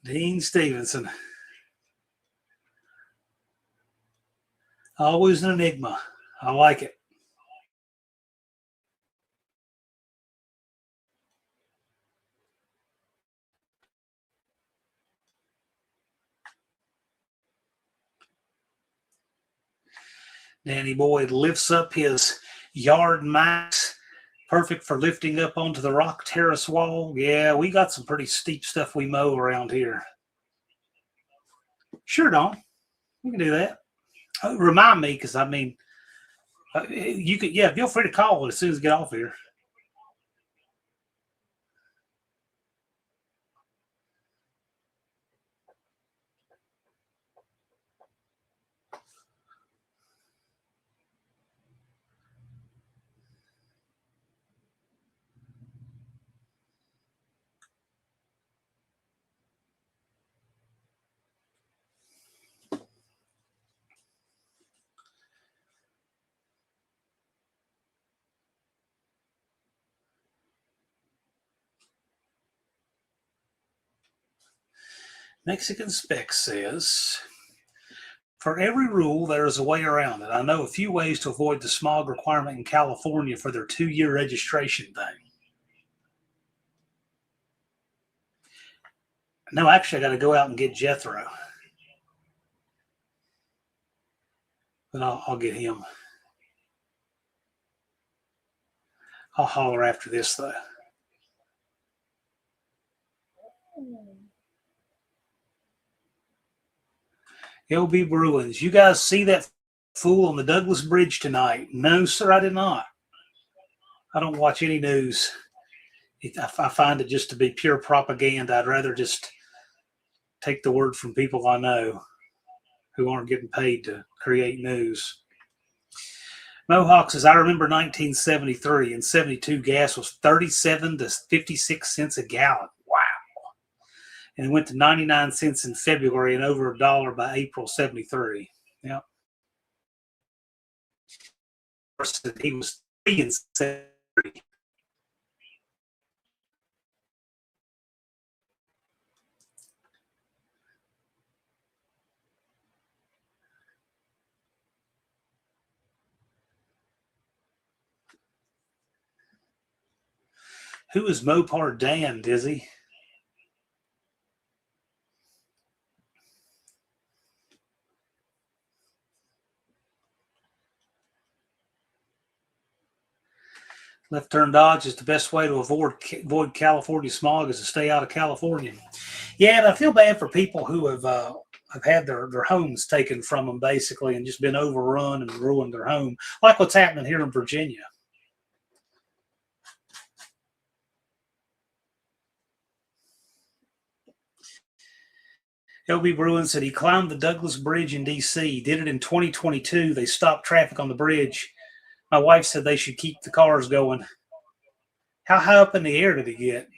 S1: Dean Stevenson. Always an enigma. I like it. Danny Boyd lifts up his yard max, perfect for lifting up onto the rock terrace wall. Yeah, we got some pretty steep stuff we mow around here. Sure, Don. We can do that. Remind me, because I mean, you could, yeah, feel free to call as soon as we get off here. Mexican Spec says, for every rule, there is a way around it. I know a few ways to avoid the smog requirement in California for their 2-year registration thing. No, actually, I got to go out and get Jethro. But I'll get him. I'll holler after this, though. LB Bruins, you guys see that fool on the Douglas Bridge tonight? No, sir, I did not. I don't watch any news. I find it just to be pure propaganda. I'd rather just take the word from people I know who aren't getting paid to create news. Mohawk says, I remember 1973 and 72 gas was 37 to 56 cents a gallon. Wow. And it went to 99 cents in February and over $1 by April 73. Yeah. He was 3 in 73. Who is Mopar Dan, Dizzy? Left turn dodge is the best way to avoid California smog is to stay out of California. Yeah, and I feel bad for people who have had their homes taken from them basically and just been overrun and ruined their home, like what's happening here in Virginia. LB Bruin said he climbed the Douglas Bridge in D.C., did it in 2022. They stopped traffic on the bridge. My wife said they should keep the cars going. How high up in the air did he get?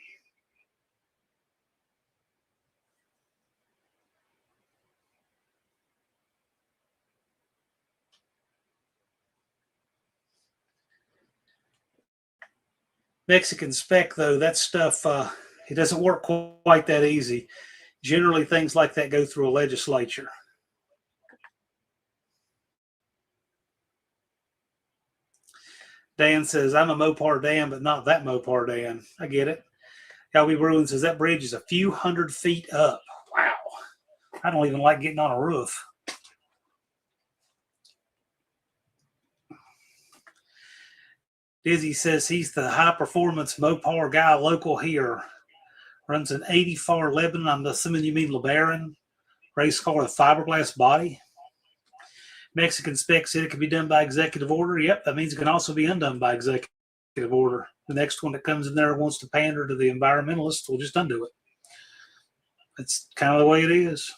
S1: Mexican spec, though, that stuff, it doesn't work quite that easy. Generally, things like that go through a legislature. Dan says, I'm a Mopar Dan, but not that Mopar Dan. I get it. LB Bruin says, that bridge is a few hundred feet up. Wow. I don't even like getting on a roof. Dizzy says he's the high-performance Mopar guy local here. Runs an 84 Lebanon. I'm assuming you mean LeBaron. Race car with a fiberglass body. Mexican spec said it can be done by executive order. Yep, that means it can also be undone by executive order. The next one that comes in there wants to pander to the environmentalists will just undo it. That's kind of the way it is.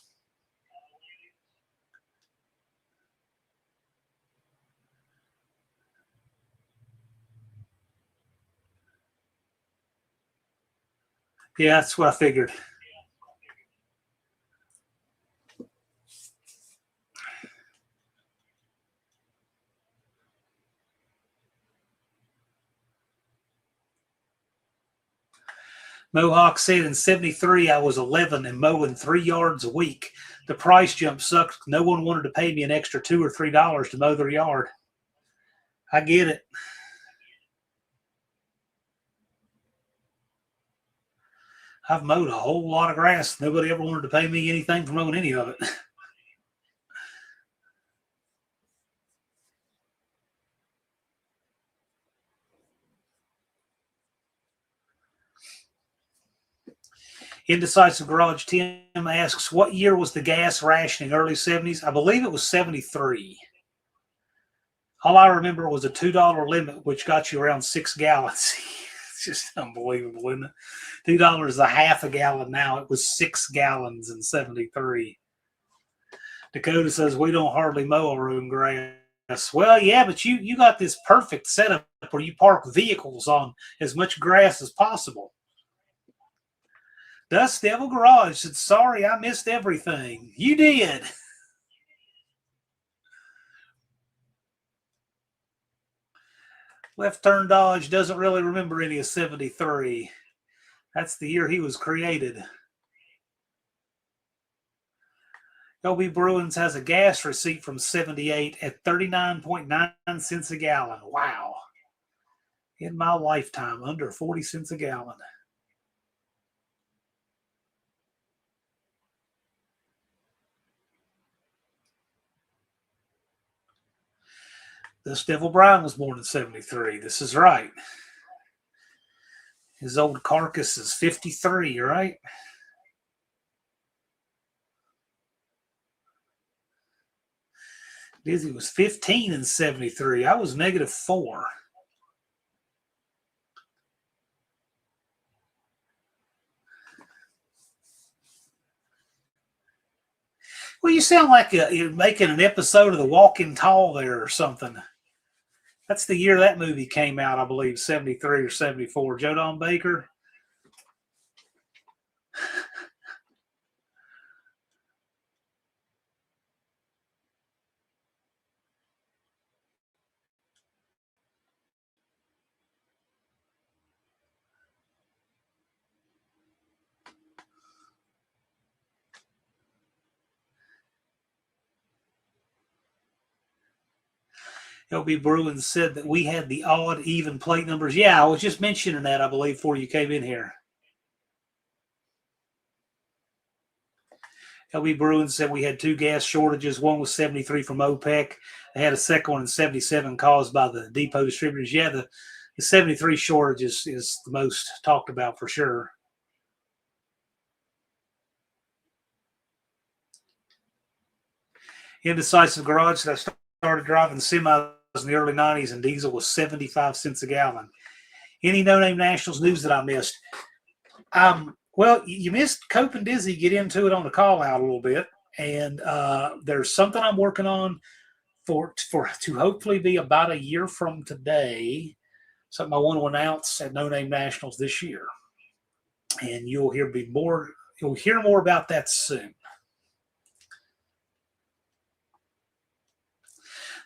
S1: Yeah, that's what I figured. Mohawk said in 73, I was 11 and mowing 3 yards a week. The price jump sucked. No one wanted to pay me an extra $2 or $3 to mow their yard. I get it. I've mowed a whole lot of grass. Nobody ever wanted to pay me anything for mowing any of it. Indecisive Garage Tim asks, what year was the gas rationing? Early 70s? I believe it was 73. All I remember was a $2 limit, which got you around 6 gallons. It's just unbelievable, isn't it? $2 a half a gallon now. It was 6 gallons in 73. Dakota says, we don't hardly mow our own grass. Well, yeah, but you got this perfect setup where you park vehicles on as much grass as possible. Dust Devil Garage said, sorry, I missed everything. You did. Left Turn Dodge doesn't really remember any of 73. That's the year he was created. LB Bruins has a gas receipt from 78 at 39.9 cents a gallon. Wow. In my lifetime, under 40 cents a gallon. This Devil Brian was born in 73. This is right. His old carcass is 53, right? Dizzy was 15 in 73. I was -4. Well, you sound like you're making an episode of The Walking Tall there or something. That's the year that movie came out, I believe, 73 or 74. Joe Don Baker. LB Bruin said that we had the odd, even plate numbers. Yeah, I was just mentioning that, I believe, before you came in here. LB Bruin said we had 2 gas shortages. One was 73 from OPEC. They had a second one in 77 caused by the depot distributors. Yeah, the 73 shortage is the most talked about for sure. Indecisive Garage said I started driving semis in the early 90s and diesel was 75 cents a gallon. Any No Name Nationals news that I missed? Well, you missed Cope and Dizzy get into it on the call out a little bit. And there's something I'm working on for to hopefully be about a year from today. Something I want to announce at No Name Nationals this year. And you'll hear more about that soon.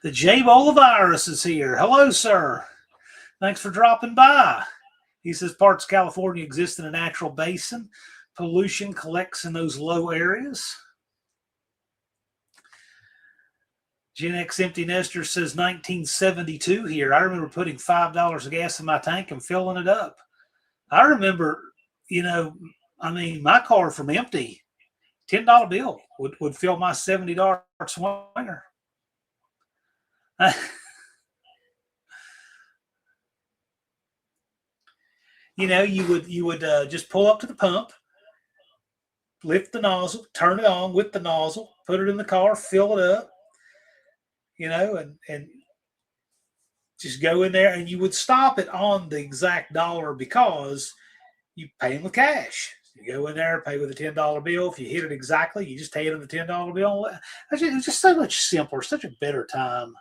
S1: The J Bolivarus is here. Hello, sir. Thanks for dropping by. He says parts of California exist in a natural basin. Pollution collects in those low areas. Gen X Empty Nester says 1972 here. I remember putting $5 of gas in my tank and filling it up. I remember, my car from empty, $10 bill would fill my $70 Swinger. You would just pull up to the pump, lift the nozzle, turn it on with the nozzle, put it in the car, fill it up, and just go in there, and you would stop it on the exact dollar because you pay them with cash. You go in there, pay with a $10 bill. If you hit it exactly, you just hand them the $10 bill. It's just so much simpler, such a better time.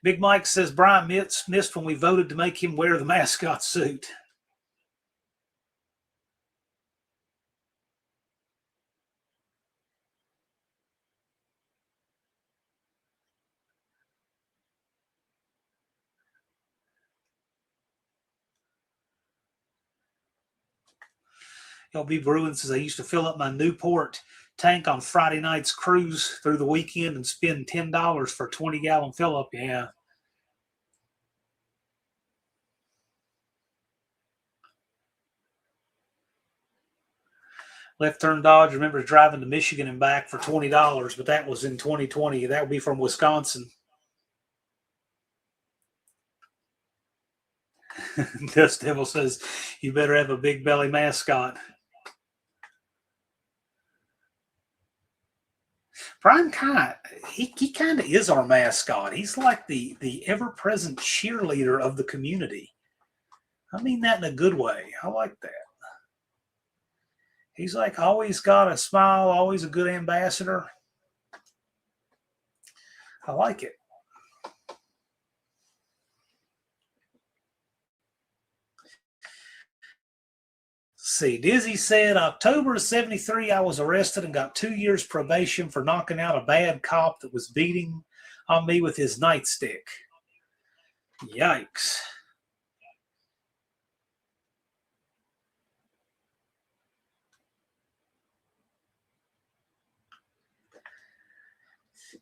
S1: Big Mike says Brian missed when we voted to make him wear the mascot suit. LB Bruin says I used to fill up my Newport tank on Friday night's cruise through the weekend and spend $10 for a 20-gallon fill up. Yeah. Left Turn Dodge remembers driving to Michigan and back for $20, but that was in 2020. That would be from Wisconsin. Dust Devil says you better have a big belly mascot. Brian he kind of is our mascot. He's like the ever-present cheerleader of the community. I mean that in a good way. I like that. He's like always got a smile, always a good ambassador. I like it. See, Dizzy said October of 73, I was arrested and got 2 years probation for knocking out a bad cop that was beating on me with his nightstick. Yikes.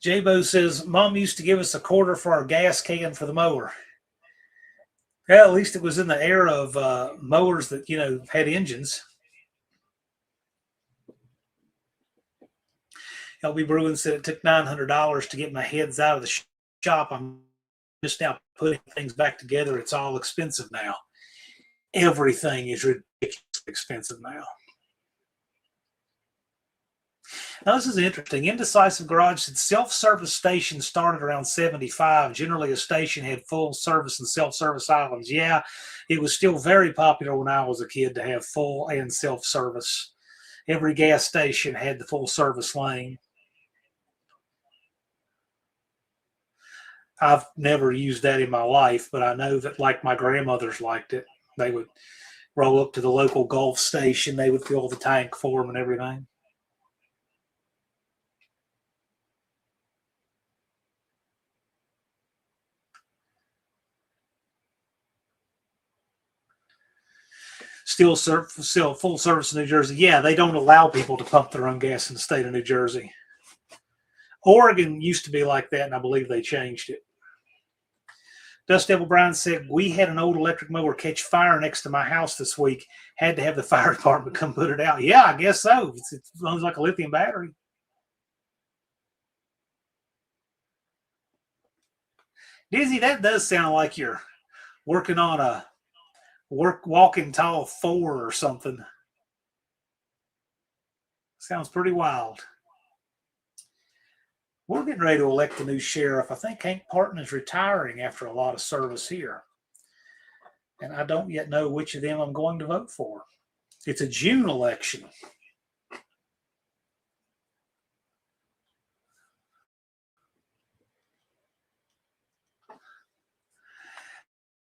S1: J-Bo says, Mom used to give us a quarter for our gas can for the mower. Well, at least it was in the era of mowers that, had engines. LB Bruin said it took $900 to get my heads out of the shop. I'm just now putting things back together. It's all expensive now. Everything is ridiculously expensive now. Now, this is interesting. Indecisive Garage said self-service stations started around 75. Generally, a station had full service and self-service islands. Yeah, it was still very popular when I was a kid to have full and self-service. Every gas station had the full service lane. I've never used that in my life, but I know that like my grandmothers liked it. They would roll up to the local Gulf station. They would fill the tank for them and everything. Still full service in New Jersey. Yeah, they don't allow people to pump their own gas in the state of New Jersey. Oregon used to be like that, and I believe they changed it. Dust Devil Brian said, we had an old electric mower catch fire next to my house this week. Had to have the fire department come put it out. Yeah, I guess so. It runs like a lithium battery. Dizzy, that does sound like you're working on a walking tall 4 or something. Sounds pretty wild. We're getting ready to elect a new sheriff. I think Hank Parton is retiring after a lot of service here. And I don't yet know which of them I'm going to vote for. It's a June election.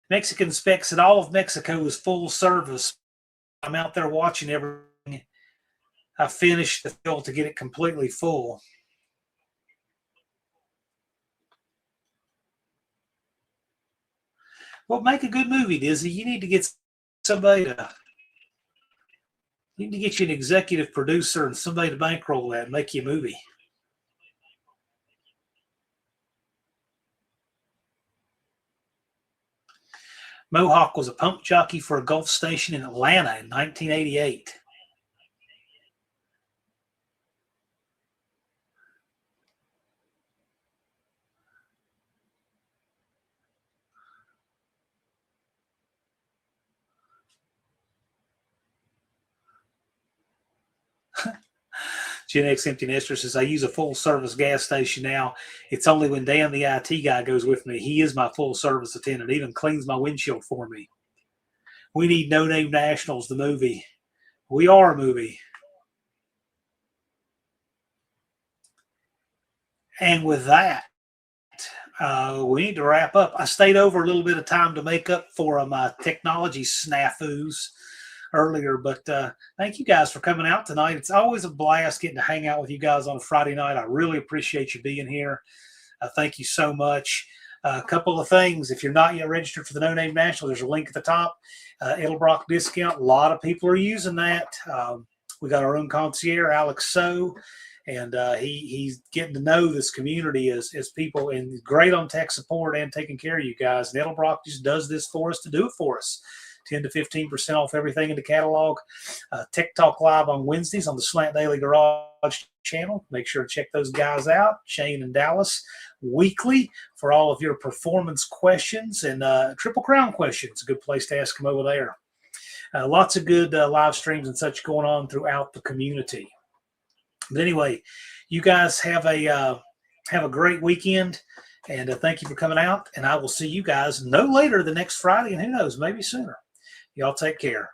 S1: Mexican Spec said all of Mexico is full service. I'm out there watching everything. I finished the fill to get it completely full. Well, make a good movie, Dizzy. You need to get somebody to. You need to get you an executive producer and somebody to bankroll that and make you a movie. Mohawk was a pump jockey for a Gulf station in Atlanta in 1988. Gen X Empty Nester says, I use a full service gas station now. It's only when Dan, the IT guy, goes with me. He is my full service attendant, even cleans my windshield for me. We need No Name Nationals, the movie. We are a movie. And with that, we need to wrap up. I stayed over a little bit of time to make up for my technology snafus earlier, but thank you guys for coming out tonight. It's always a blast getting to hang out with you guys on a Friday night. I really appreciate you being here. Thank you so much. A couple of things. If you're not yet registered for the No Name National, there's a link at the top. Edelbrock discount. A lot of people are using that. We got our own concierge, Alex So, and he's getting to know this community as people, and great on tech support and taking care of you guys. And Edelbrock just does this for us to do it for us. 10 to 15% off everything in the catalog. Tech Talk Live on Wednesdays on the Slant Daily Garage channel. Make sure to check those guys out, Shane and Dallas, weekly for all of your performance questions and Triple Crown questions. A good place to ask them over there. Lots of good live streams and such going on throughout the community. But anyway, you guys have a great weekend. And thank you for coming out. And I will see you guys no later than next Friday. And who knows, maybe sooner. Y'all take care.